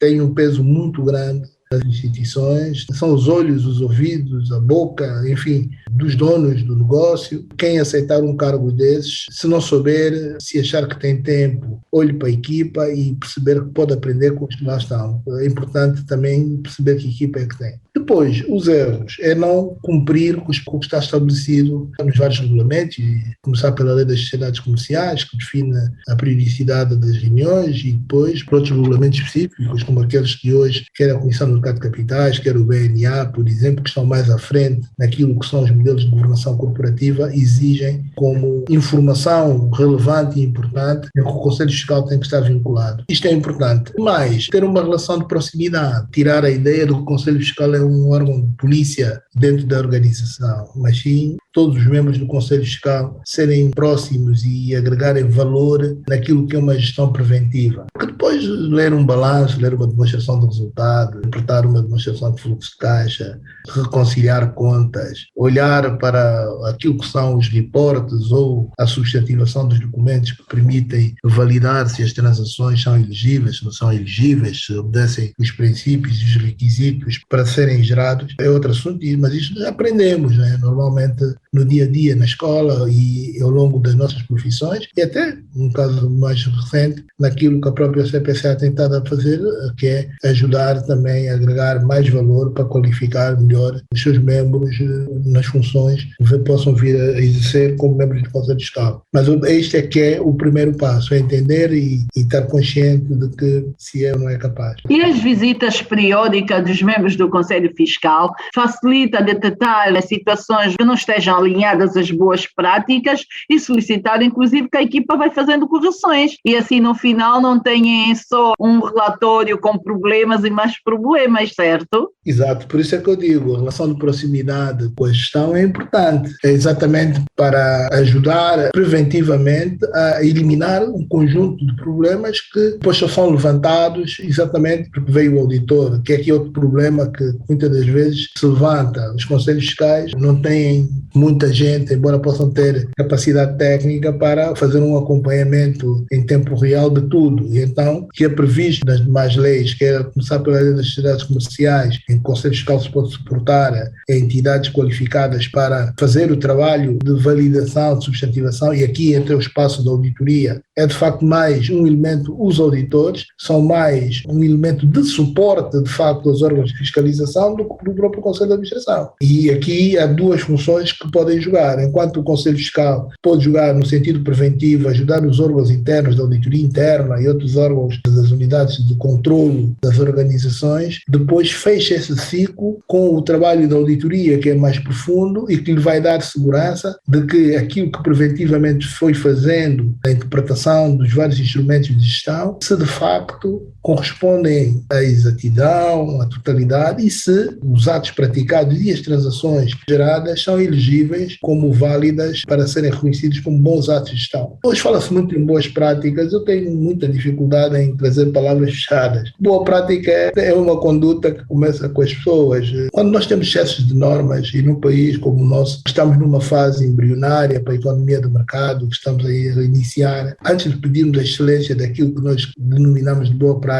têm um peso muito grande das instituições, são os olhos, os ouvidos, a boca, enfim, dos donos do negócio. Quem aceitar um cargo desses, se não souber, se achar que tem tempo, olhe para a equipa e perceber que pode aprender com os que lá estão. É importante também perceber que equipa é que tem. Depois, os erros é não cumprir com o que está estabelecido nos vários regulamentos, e começar pela Lei das Sociedades Comerciais, que define a periodicidade das reuniões, e depois por outros regulamentos específicos, como aqueles de hoje, quer a Comissão do Mercado de Capitais, quer o BNA, por exemplo, que estão mais à frente naquilo que são os modelos de governação corporativa, exigem como informação relevante e importante que o Conselho Fiscal tem que estar vinculado. Isto é importante. Mas ter uma relação de proximidade, tirar a ideia de que o Conselho Fiscal é um órgão de polícia dentro da organização, mas sim todos os membros do Conselho Fiscal serem próximos e agregarem valor naquilo que é uma gestão preventiva. Porque depois ler um balanço, ler uma demonstração de resultado, interpretar uma demonstração de fluxo de caixa, reconciliar contas, olhar para aquilo que são os reportes ou a substantivação dos documentos que permitem validar se as transações são elegíveis, se não são elegíveis, se obedecem os princípios e os requisitos para serem gerados, é outro assunto, mas isso aprendemos, né? Normalmente no dia a dia na escola e ao longo das nossas profissões, e até, um caso mais recente, naquilo que a própria CPCA tem tentado a fazer, que é ajudar também a agregar mais valor para qualificar melhor os seus membros nas funções que possam vir a exercer como membros do Conselho Fiscal. Mas este é que é o primeiro passo, é entender e estar consciente de que se é ou não é capaz. E as visitas periódicas dos membros do Conselho Fiscal facilita detectar as situações que não estejam alinhadas às boas práticas e solicitar, inclusive, que a equipa vai fazendo correções e assim no final não tenham só um relatório com problemas e mais problemas, certo? Exato, por isso é que eu digo, a relação de proximidade com a gestão é importante, é exatamente para ajudar preventivamente a eliminar um conjunto de problemas que depois só são levantados exatamente porque veio o auditor, que é aqui outro problema que muitas das vezes se levanta. Os conselhos fiscais não têm muita gente, embora possam ter capacidade técnica para fazer um acompanhamento em tempo real de tudo. E então, que é previsto nas demais leis, que é começar pela lei das sociedades comerciais, em que o Conselho Fiscal se pode suportar a entidades qualificadas para fazer o trabalho de validação, de substantivação, e aqui entra o espaço da auditoria, é de facto mais um elemento, os auditores são mais um elemento de suporte de facto aos órgãos de fiscalização do próprio Conselho de Administração. E aqui há duas funções que podem jogar. Enquanto o Conselho Fiscal pode jogar no sentido preventivo, ajudar os órgãos internos da auditoria interna e outros órgãos das unidades de controlo das organizações, depois fecha esse ciclo com o trabalho da auditoria, que é mais profundo e que lhe vai dar segurança de que aquilo que preventivamente foi fazendo, a interpretação dos vários instrumentos de gestão, se de facto correspondem à exatidão, à totalidade, e se os atos praticados e as transações geradas são elegíveis como válidas para serem reconhecidos como bons atos de gestão. Hoje fala-se muito em boas práticas, eu tenho muita dificuldade em trazer palavras fechadas. Boa prática é uma conduta que começa com as pessoas. Quando nós temos excessos de normas e num país como o nosso, estamos numa fase embrionária para a economia do mercado, que estamos aí a iniciar, antes de pedirmos a excelência daquilo que nós denominamos de boa prática,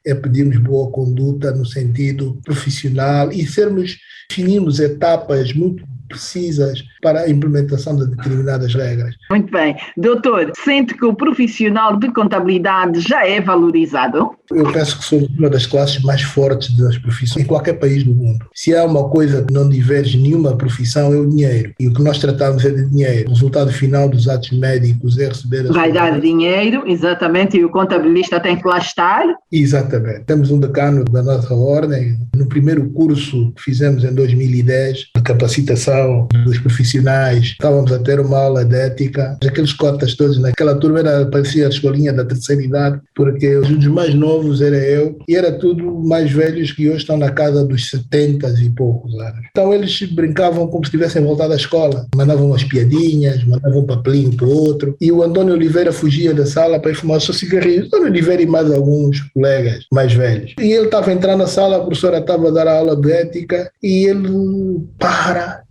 é pedirmos boa conduta no sentido profissional e definirmos etapas muito precisas para a implementação de determinadas regras. Muito bem. Doutor, sente que o profissional de contabilidade já é valorizado? Eu penso que somos uma das classes mais fortes das profissões em qualquer país do mundo. Se há uma coisa que não diverge nenhuma profissão é o dinheiro. E o que nós tratamos é de dinheiro. O resultado final dos atos médicos é receber... Vai dar dinheiro, exatamente, e o contabilista tem que lá estar? Exatamente. Temos um decano da nossa ordem. No primeiro curso que fizemos em 2010, de capacitação dos profissionais, estávamos a ter uma aula de ética. Aqueles cotas todos naquela turma parecia a escolinha da terceira idade, porque os mais novos era eu, e era tudo mais velhos que hoje estão na casa dos 70 e poucos anos. Então eles brincavam como se tivessem voltado à escola, mandavam umas piadinhas, mandavam um papelinho para o outro, e o Antônio Oliveira fugia da sala para ir fumar o seu cigarrinho. Antônio Oliveira e mais alguns colegas mais velhos. E ele estava a entrar na sala, a professora estava a dar a aula de ética, e ele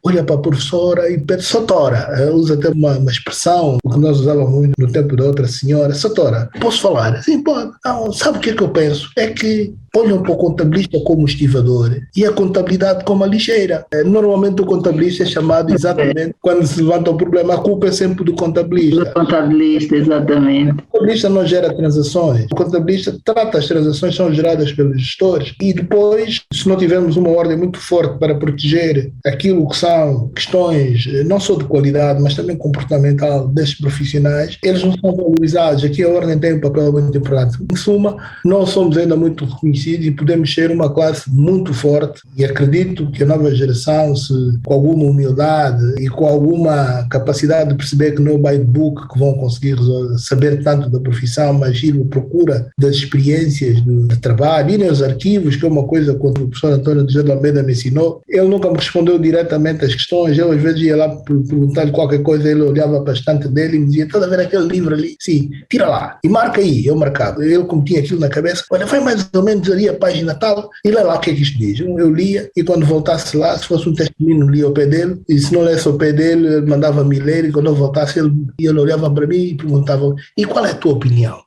olha para a professora e pede: Sotora, usa até uma expressão que nós usávamos muito no tempo da outra senhora: Sotora, posso falar? Sim, pode. Não, sabe o que é que eu penso? É que olham para o contabilista como estivador e a contabilidade como a lixeira. Normalmente o contabilista é chamado exatamente quando se levanta o problema, a culpa é sempre do contabilista. Do contabilista, exatamente. O contabilista não gera transações. O contabilista trata as transações, são geradas pelos gestores, e depois, se não tivermos uma ordem muito forte para proteger aquilo que são questões não só de qualidade, mas também comportamental destes profissionais, eles não são valorizados. Aqui a ordem tem um papel muito importante. Em suma, não somos ainda muito reconhecidos e podemos ser uma classe muito forte, e acredito que a nova geração, se com alguma humildade e com alguma capacidade de perceber que não é o by the book que vão conseguir saber tanto da profissão, mas ir à procura das experiências de trabalho, irem aos arquivos, que é uma coisa quando o professor Antônio de Almeida me ensinou. Ele nunca me respondeu diretamente às questões, eu às vezes ia lá perguntar-lhe qualquer coisa, ele olhava para a estante dele e me dizia: "Estás a ver aquele livro ali? Sim, tira lá e marca aí." Eu marcava, ele como tinha aquilo na cabeça: "Olha, vai mais ou menos ali a página tal e lê lá o que é que isto diz." Eu lia, e quando voltasse lá, se fosse um testemunho, lia ao pé dele, e se não lesse ao pé dele, ele mandava-me ler, e quando eu voltasse ele olhava para mim e perguntava: "E qual é a tua opinião?"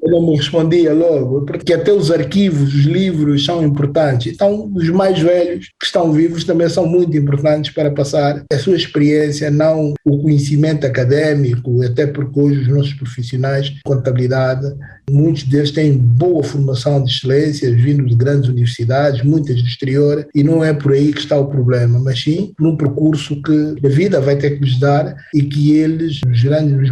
Eu não me respondia logo, porque até os arquivos, os livros são importantes. Então os mais velhos que estão vivos também são muito importantes estudantes para passar a sua experiência, não o conhecimento académico, até porque hoje os nossos profissionais de contabilidade, muitos deles têm boa formação de excelência, vindo de grandes universidades, muitas do exterior, e não é por aí que está o problema, mas sim num percurso que a vida vai ter que lhes dar e que eles,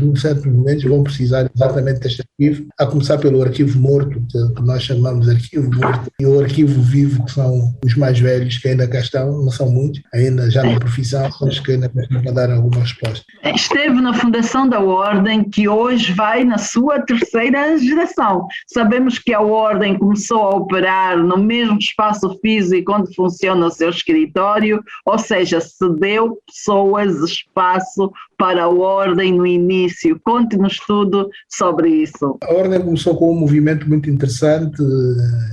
nos certos momentos, vão precisar exatamente deste arquivo, a começar pelo arquivo morto, que nós chamamos de arquivo morto, e o arquivo vivo, que são os mais velhos, que ainda cá estão, não são muitos, ainda já na profissão, mas que ainda para dar alguma resposta. Esteve na fundação da Ordem, que hoje vai na sua terceira geração. Sabemos que a Ordem começou a operar no mesmo espaço físico onde funciona o seu escritório, ou seja, cedeu pessoas, espaço para a Ordem no início. Conte-nos tudo sobre isso. A Ordem começou com um movimento muito interessante,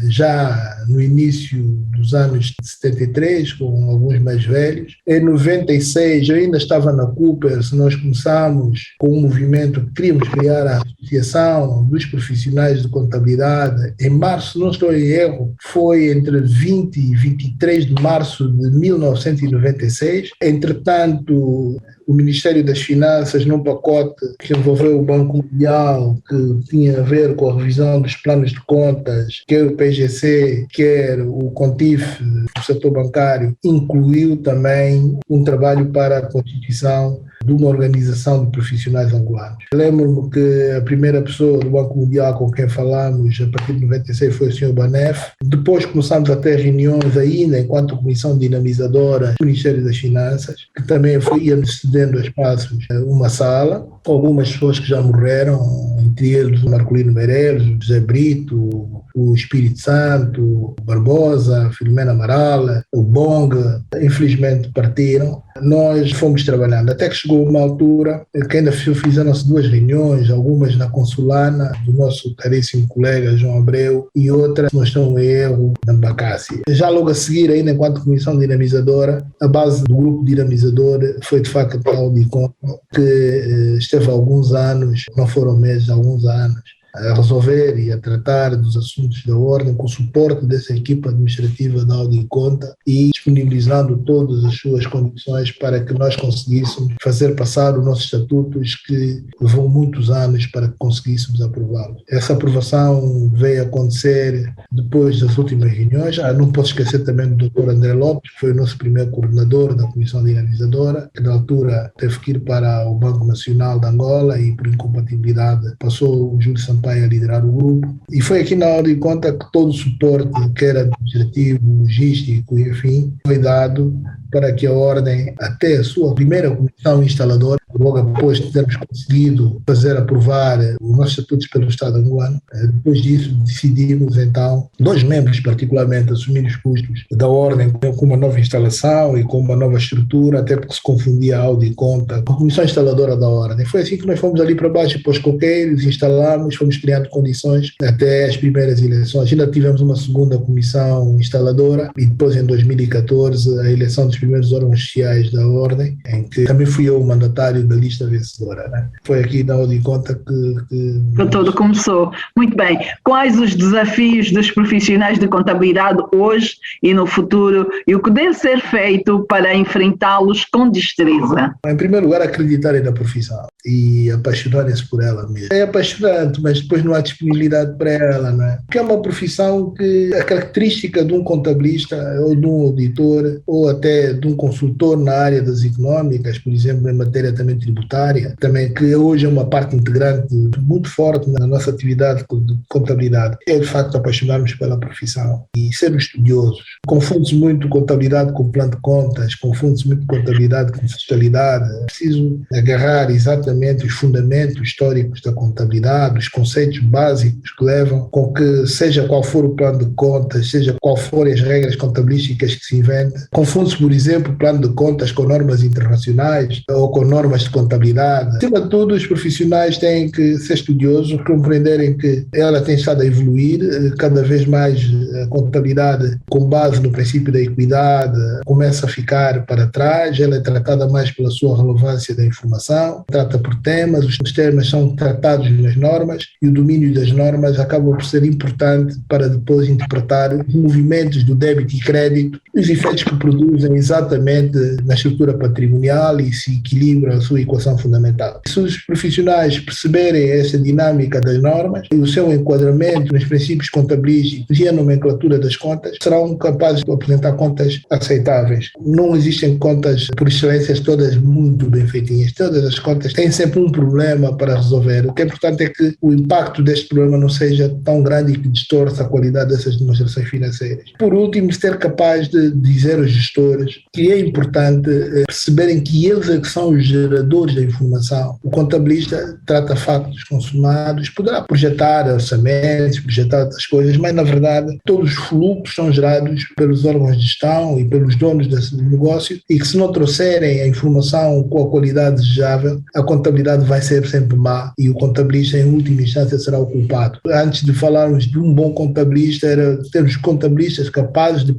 já no início dos anos de 73, com alguns mais velhos. Em 96, eu ainda estava na Coopers, nós começamos com um movimento que queríamos criar a Associação dos Profissionais de Contabilidade. Em março, não estou em erro, foi entre 20 e 23 de março de 1996. Entretanto, o Ministério das Finanças, num pacote que envolveu o Banco Mundial, que tinha a ver com a revisão dos planos de contas, quer o PGC, quer o CONTIF, o setor bancário, incluiu também um trabalho para a constituição de uma organização de profissionais angolanos. Lembro-me que a primeira pessoa do Banco Mundial com quem falamos a partir de 96 foi o Sr. Banef. Depois começamos a ter reuniões ainda enquanto comissão dinamizadora do Ministério das Finanças, que também ia cedendo a espaços uma sala, com algumas pessoas que já morreram, entre eles o Marcolino Meireles, o José Brito, o Espírito Santo, o Barbosa, a Filomena Amaral, o Bong, infelizmente partiram. Nós fomos trabalhando, até que chegou uma altura que ainda fizeram-se 2 reuniões, algumas na Consulana, do nosso caríssimo colega João Abreu, e outra, se não estou em erro, na Bacácia. Já logo a seguir, ainda enquanto comissão dinamizadora, a base do grupo dinamizador foi de facto a Audicom, que esteve há alguns anos, não foram meses, há alguns anos, a resolver e a tratar dos assuntos da Ordem com o suporte dessa equipa administrativa da Audiconta e disponibilizando todas as suas condições para que nós conseguíssemos fazer passar os nossos estatutos, que levou muitos anos para que conseguíssemos aprová-los. Essa aprovação veio acontecer depois das últimas reuniões. Não posso esquecer também do Dr. André Lopes, que foi o nosso primeiro coordenador da Comissão Dinamizadora, que na altura teve que ir para o Banco Nacional de Angola e por incompatibilidade passou o Júlio Sampaio a liderar o grupo, e foi aqui na Audiconta que todo o suporte, que era administrativo, logístico e enfim, foi dado para que a Ordem, até a sua primeira comissão instaladora, logo após de termos conseguido fazer aprovar os nossos estatutos pelo Estado angolano, depois disso decidimos então, 2 membros particularmente, assumir os custos da Ordem com uma nova instalação e com uma nova estrutura, até porque se confundia a Audiconta com a comissão instaladora da Ordem. Foi assim que nós fomos ali para baixo, pós coqueiros, instalamos, fomos criando condições até as primeiras eleições. Ainda tivemos uma segunda comissão instaladora e depois em 2014 a eleição dos primeiros órgãos sociais da Ordem, em que também fui eu o mandatário da lista vencedora, né? Foi aqui na Audiconta que tudo começou. Muito bem. Quais os desafios dos profissionais de contabilidade hoje e no futuro, e o que deve ser feito para enfrentá-los com destreza? Em primeiro lugar, acreditarem na profissão e apaixonarem-se por ela mesmo. É apaixonante, mas depois não há disponibilidade para ela, não é? Porque é uma profissão que a característica de um contabilista ou de um auditor ou até de um consultor na área das económicas, por exemplo, em matéria também tributária, também que hoje é uma parte integrante muito forte na nossa atividade de contabilidade, é de facto apaixonarmos pela profissão e sermos estudiosos. Confunde-se muito contabilidade com plano de contas, confunde-se muito contabilidade com fiscalidade. É preciso agarrar exatamente os fundamentos históricos da contabilidade, os conceitos básicos que levam com que, seja qual for o plano de contas, seja qual forem as regras contabilísticas que se inventem, confunde-se, por exemplo, o plano de contas com normas internacionais ou com normas sistemas de contabilidade. Acima de tudo, os profissionais têm que ser estudiosos, compreenderem que ela tem estado a evoluir, cada vez mais a contabilidade, com base no princípio da equidade, começa a ficar para trás, ela é tratada mais pela sua relevância da informação, trata por temas, os temas são tratados nas normas e o domínio das normas acaba por ser importante para depois interpretar os movimentos do débito e crédito, os efeitos que produzem exatamente na estrutura patrimonial e se equilibra a sua equação fundamental. Se os profissionais perceberem essa dinâmica das normas e o seu enquadramento nos princípios contabilísticos e a nomenclatura das contas, serão capazes de apresentar contas aceitáveis. Não existem contas por excelência todas muito bem feitinhas. Todas as contas têm sempre um problema para resolver. O que é importante é que o impacto deste problema não seja tão grande e que distorça a qualidade dessas demonstrações financeiras. Por último, ser capaz de dizer aos gestores que é importante perceberem que eles é que são os geradores da informação. O contabilista trata factos consumados, poderá projetar orçamentos, projetar outras coisas, mas na verdade todos os fluxos são gerados pelos órgãos de gestão e pelos donos desse negócio, e que se não trouxerem a informação com a qualidade desejável, a contabilidade vai ser sempre má e o contabilista em última instância será o culpado. Antes de falarmos de um bom contabilista, era ter os contabilistas capazes de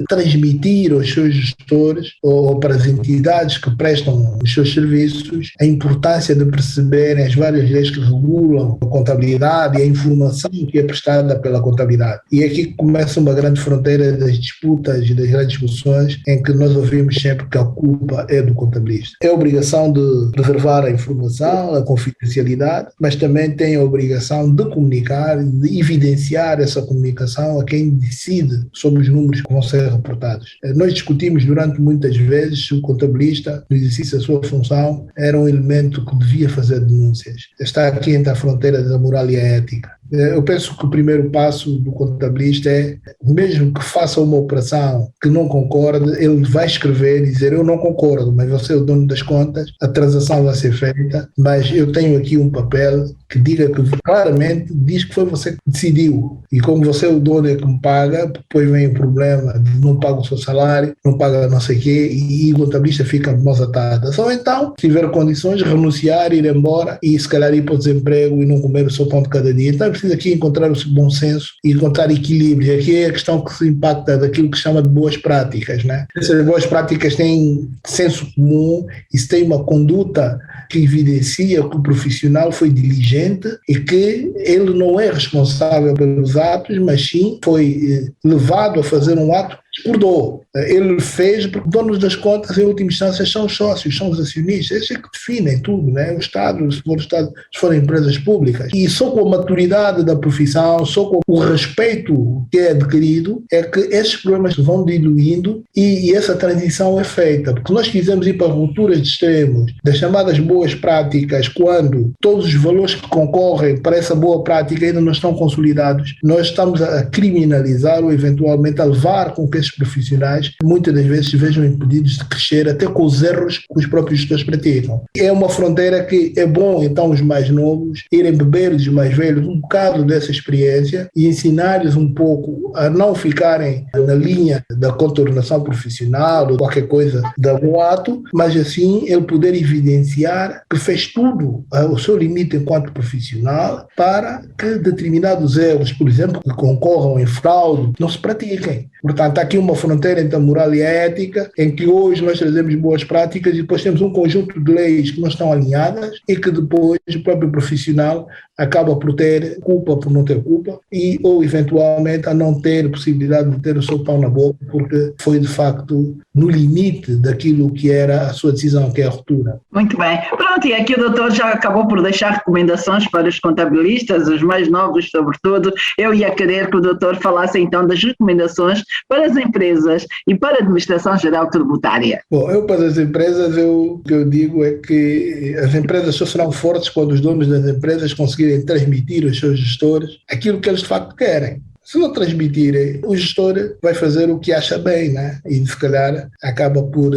transmitir aos seus gestores ou para as entidades que prestam os seus serviços a importância de perceberem as várias leis que regulam a contabilidade e a informação que é prestada pela contabilidade. E é aqui que começa uma grande fronteira das disputas e das grandes discussões em que nós ouvimos sempre que a culpa é do contabilista. É a obrigação de preservar a informação, a confidencialidade, mas também tem a obrigação de comunicar, de evidenciar essa comunicação a quem decide sobre os números que vão ser reportados. Nós discutimos durante muitas vezes se o contabilista, no exercício da sua função, era um elemento que devia fazer denúncias. Está aqui entre a fronteira da moral e a ética. Eu penso que o primeiro passo do contabilista é, mesmo que faça uma operação que não concorde, ele vai escrever e dizer: eu não concordo, mas você é o dono das contas, a transação vai ser feita, mas eu tenho aqui um papel que diga que claramente diz que foi você que decidiu, e como você é o dono é que me paga, depois vem o problema de não paga o seu salário, não paga não sei o quê, e o contabilista fica de mãos atadas. Ou então, se tiver condições, renunciar, ir embora e se calhar ir para o desemprego e não comer o seu pão de cada dia. Então precisa aqui encontrar o bom senso e encontrar equilíbrio. E aqui é a questão que se impacta daquilo que se chama de boas práticas, né? Essas boas práticas têm senso comum e se tem uma conduta que evidencia que o profissional foi diligente e que ele não é responsável pelos atos, mas sim foi levado a fazer um ato que discordou. Ele fez porque donos das contas, em última instância, são os sócios, são os acionistas, esses é que definem tudo, né? O Estado, se for o Estado, se forem empresas públicas. E só com a maturidade da profissão, só com o respeito que é adquirido, é que esses problemas vão diluindo e essa transição é feita. Porque nós quisemos ir para rupturas de extremos, das chamadas boas práticas, quando todos os valores que concorrem para essa boa prática ainda não estão consolidados, nós estamos a criminalizar ou eventualmente a levar com que esses profissionais muitas das vezes se vejam impedidos de crescer até com os erros que os próprios gestores praticam. É uma fronteira que é bom então os mais novos irem beber dos mais velhos um bocado dessa experiência e ensinar-lhes um pouco a não ficarem na linha da contornação profissional ou qualquer coisa de algum ato, mas assim ele poder evidenciar que fez tudo ao seu limite enquanto profissional para que determinados erros, por exemplo, que concorram em fraude, não se pratiquem. Portanto, há aqui uma fronteira entre a moral e a ética, em que hoje nós trazemos boas práticas e depois temos um conjunto de leis que não estão alinhadas e que depois o próprio profissional acaba por ter culpa por não ter culpa ou eventualmente a não ter possibilidade de ter o seu pão na boca porque foi de facto no limite daquilo que era a sua decisão, que é a ruptura. Muito bem. Pronto, e aqui o doutor já acabou por deixar recomendações para os contabilistas, os mais novos sobretudo. Eu ia querer que o doutor falasse então das recomendações para as empresas e para a Administração Geral Tributária. Bom, para as empresas, o que eu digo é que as empresas só serão fortes quando os donos das empresas conseguirem transmitir aos seus gestores aquilo que eles de facto querem. Se não transmitirem, o gestor vai fazer o que acha bem, né? E se calhar acaba por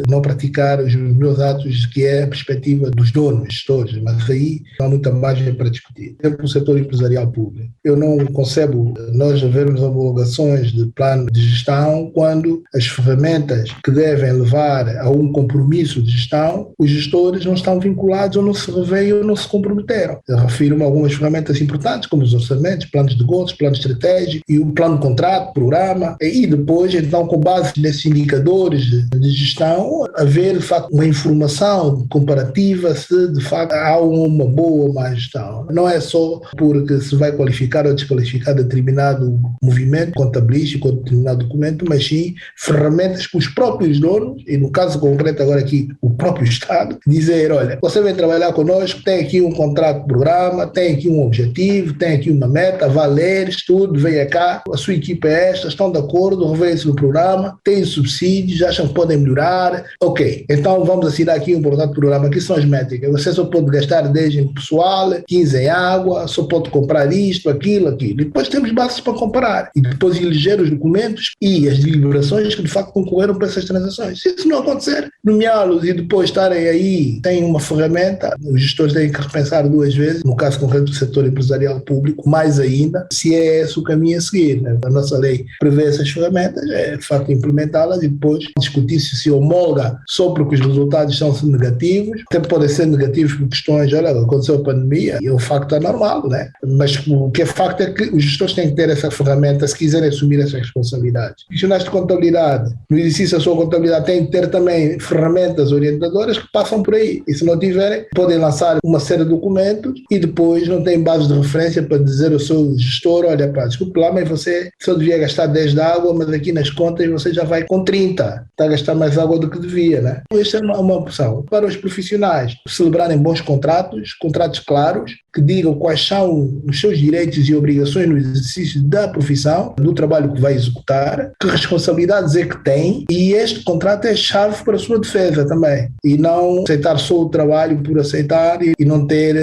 não praticar os meus atos, que é a perspectiva dos donos, gestores, mas aí não há muita margem para discutir. Por exemplo, o setor empresarial público. Eu não concebo nós havermos homologações de plano de gestão quando as ferramentas que devem levar a um compromisso de gestão, os gestores não estão vinculados ou não se revêem ou não se comprometeram. Eu refiro-me a algumas ferramentas importantes, como os orçamentos, planos de negócios, planos estratégicos e o plano de contrato, programa, e depois, então, com base nesses indicadores de gestão, haver, de facto, uma informação comparativa se, de facto, há uma boa ou má gestão. Não é só porque se vai qualificar ou desqualificar determinado movimento contabilístico ou determinado documento, mas sim ferramentas que os próprios donos, e no caso concreto agora aqui, o próprio Estado, dizer, olha, você vem trabalhar connosco, tem aqui um contrato de programa, tem aqui um objetivo, tem aqui uma meta, valer, estudo, venha cá, a sua equipa é esta, estão de acordo, revêem-se no programa, têm subsídios, acham que podem melhorar, ok, então vamos assinar aqui um contrato de programa, aqui são as métricas, você só pode gastar 10 em pessoal, 15 em água, só pode comprar isto, aquilo, e depois temos bases para comparar, e depois eleger os documentos e as deliberações que de facto concorreram para essas transações. Se isso não acontecer, nomeá-los e depois estarem aí, tem uma ferramenta, os gestores têm que repensar 2 vezes, no caso concreto do setor empresarial público, mais ainda, se é esse o caminho a seguir, né? A nossa lei prevê essas ferramentas, é de facto implementá-las e depois discutir se homologa só porque os resultados são negativos, até podem ser negativos por questões, olha, aconteceu a pandemia e o facto é normal, né? Mas o que é facto é que os gestores têm que ter essa ferramenta se quiserem assumir essas responsabilidades. Profissionais de contabilidade, no exercício da sua contabilidade, têm que ter também ferramentas orientadoras que passam por aí, e se não tiverem, podem lançar uma série de documentos e depois não têm base de referência para dizer ao seu gestor, olha pá, desculpe lá, mas você só devia gastar 10 de água, mas aqui nas contas você já vai com 30, está a gastar mais água do que devia, né? Esta é uma opção. Para os profissionais celebrarem bons contratos claros, que digam quais são os seus direitos e obrigações no exercício da profissão, do trabalho que vai executar, que responsabilidades é que tem, e este contrato é chave para a sua defesa também, e não aceitar só o trabalho por aceitar e não ter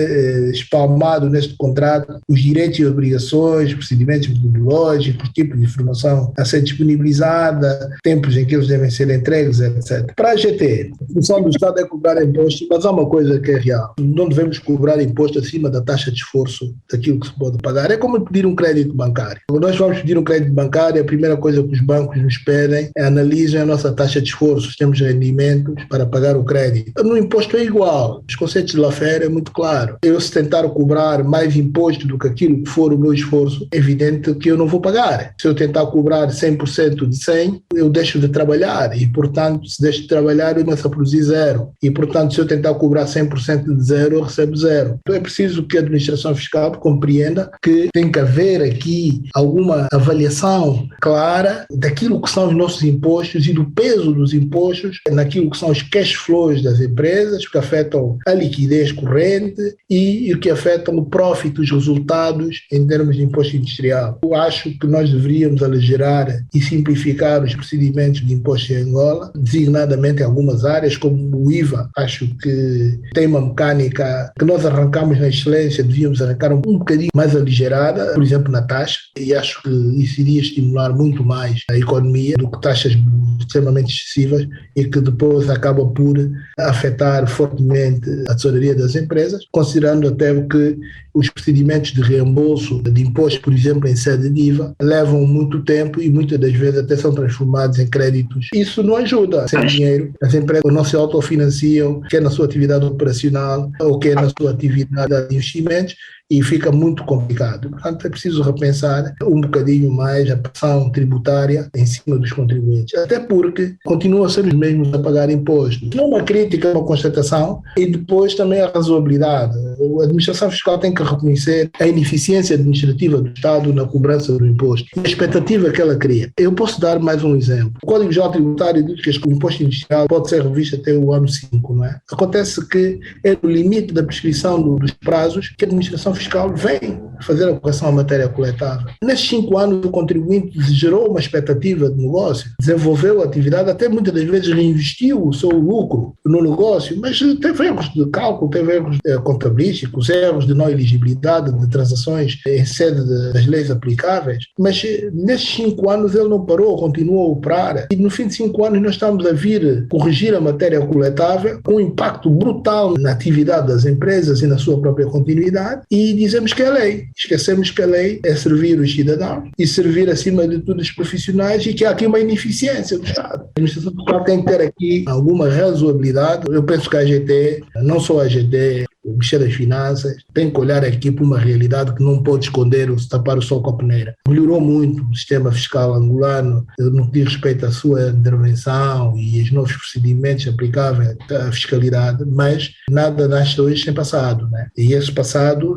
espalmado neste contrato os direitos e obrigações, procedimentos metodológicos, tipos de informação a ser disponibilizada, tempos em que eles devem ser entregues, etc. Para a GT, a função do Estado é cobrar imposto, mas há uma coisa que é real, não devemos cobrar imposto acima da taxa de esforço daquilo que se pode pagar. É como pedir um crédito bancário. Quando nós vamos pedir um crédito bancário, a primeira coisa que os bancos nos pedem é analisem a nossa taxa de esforço, se temos rendimentos para pagar o crédito. No imposto é igual. Os conceitos de Laffer é muito claro. Eu, se tentar cobrar mais imposto do que aquilo que for o meu esforço, é evidente que eu não vou pagar. Se eu tentar cobrar 100% de 100, eu deixo de trabalhar e, portanto, se deixo de trabalhar, eu começo a produzir zero. E, portanto, se eu tentar cobrar 100% de zero, eu recebo zero. Então é preciso que a administração fiscal compreenda que tem que haver aqui alguma avaliação clara daquilo que são os nossos impostos e do peso dos impostos naquilo que são os cash flows das empresas, que afetam a liquidez corrente e que afetam o profit, os resultados em termos de imposto industrial. Eu acho que nós deveríamos aligerar e simplificar os procedimentos de imposto em Angola, designadamente em algumas áreas, como o IVA. Acho que tem uma mecânica que nós arrancamos na excelência, devíamos arrancar um bocadinho mais aligerada, por exemplo, na taxa, e acho que isso iria estimular muito mais a economia do que taxas extremamente excessivas e que depois acaba por afetar fortemente a tesouraria das empresas, considerando até que os procedimentos de reembolso de impostos, por exemplo, em sede de IVA, levam muito tempo e muitas das vezes até são transformados em créditos. Isso não ajuda. Sem dinheiro, as empresas não se autofinanciam, quer na sua atividade operacional ou quer na sua atividade de investimentos, e fica muito complicado. Portanto, é preciso repensar um bocadinho mais a pressão tributária em cima dos contribuintes, até porque continuam a ser os mesmos a pagar impostos. Não uma crítica, uma constatação, e depois também a razoabilidade. A administração fiscal tem que reconhecer a ineficiência administrativa do Estado na cobrança do imposto e a expectativa que ela cria. Eu posso dar mais um exemplo. O Código Geral Tributário diz que o imposto industrial pode ser revisto até o ano 5, não é? Acontece que é no limite da prescrição dos prazos que a administração fiscal vem fazer a correção à matéria coletável. Nesses 5 anos, o contribuinte gerou uma expectativa de negócio, desenvolveu a atividade, até muitas das vezes reinvestiu o seu lucro no negócio, mas teve erros de cálculo, teve erros contabilísticos, erros de não elegibilidade elegibilidade de transações em sede das leis aplicáveis, mas nesses 5 anos ele não parou, continuou a operar, e no fim de 5 anos nós estamos a vir corrigir a matéria coletável com um impacto brutal na atividade das empresas e na sua própria continuidade, e dizemos que é lei. Esquecemos que a lei é servir os cidadãos e servir acima de tudo os profissionais, e que há aqui uma ineficiência do Estado. A administração fiscal tem que ter aqui alguma razoabilidade. Eu penso que a AGT, não só a AGT, o Ministério das Finanças, tem que olhar aqui para uma realidade que não pode esconder ou se tapar o sol com a peneira. Melhorou muito o sistema fiscal angolano no que diz respeito à sua intervenção e aos novos procedimentos aplicáveis à fiscalidade, mas nada nasce hoje sem passado, né? E esse passado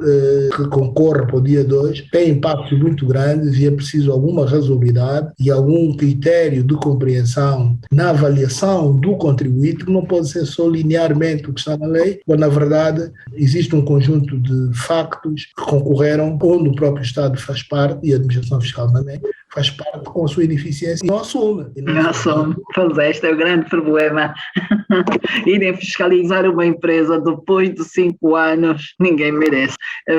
que concorre para o dia 2 tem impactos muito grandes, e é preciso alguma razoabilidade e algum critério de compreensão na avaliação do contribuinte, que não pode ser só linearmente o que está na lei, quando na verdade existe um conjunto de factos que concorreram, onde o próprio Estado faz parte, e a administração fiscal também faz parte, com a sua ineficiência, e não assume. Não assume. Pois é, este é o grande problema. Irem fiscalizar uma empresa depois de 5 anos, ninguém merece.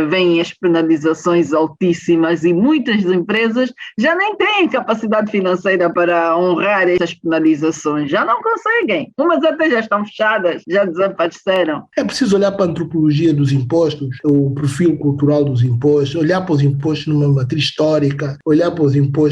Vêm as penalizações altíssimas, e muitas empresas já nem têm capacidade financeira para honrar essas penalizações, já não conseguem. Umas até já estão fechadas, já desapareceram. É preciso olhar para a antropologia dos impostos, o perfil cultural dos impostos, olhar para os impostos numa matriz histórica, olhar para os impostos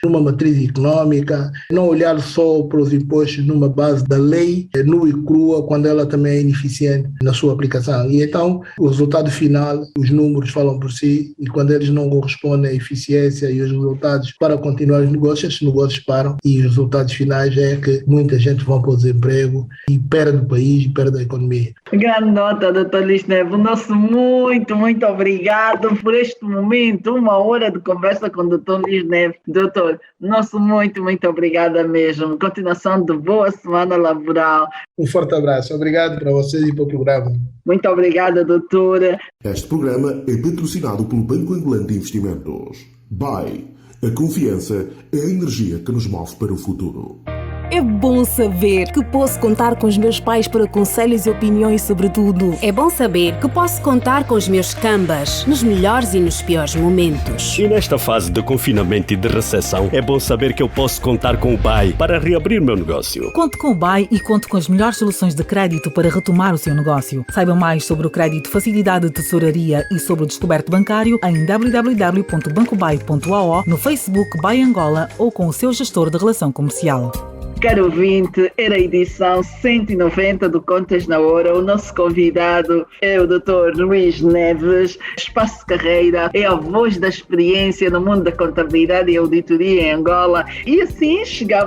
numa matriz económica, não olhar só para os impostos numa base da lei, nua e crua, quando ela também é ineficiente na sua aplicação. E então, o resultado final, os números falam por si, e quando eles não correspondem à eficiência e os resultados para continuar os negócios, esses negócios param, e os resultados finais é que muita gente vai para o desemprego e perde o país e perde a economia. Grande nota, Dr. Luís Neves. O nosso muito obrigado por este momento, 1 hora de conversa com o Dr. Luís Neves. Doutor, nosso muito obrigada mesmo. Continuação de boa semana laboral. Um forte abraço. Obrigado para vocês e para o programa. Muito obrigada, doutora. Este programa é patrocinado pelo Banco Angolano de Investimentos. BAI. A confiança é a energia que nos move para o futuro. É bom saber que posso contar com os meus pais para conselhos e opiniões sobre tudo. É bom saber que posso contar com os meus cambas nos melhores e nos piores momentos. E nesta fase de confinamento e de recessão, é bom saber que eu posso contar com o BAI para reabrir meu negócio. Conte com o BAI e conte com as melhores soluções de crédito para retomar o seu negócio. Saiba mais sobre o crédito Facilidade de Tesouraria e sobre o descoberto bancário em www.bancobai.ao, no Facebook BAI Angola ou com o seu gestor de relação comercial. Caro ouvinte, era a edição 190 do Contas na Hora. O nosso convidado é o Dr. Luís Neves. Espaço de Carreira é a voz da experiência no mundo da contabilidade e auditoria em Angola. E assim chegamos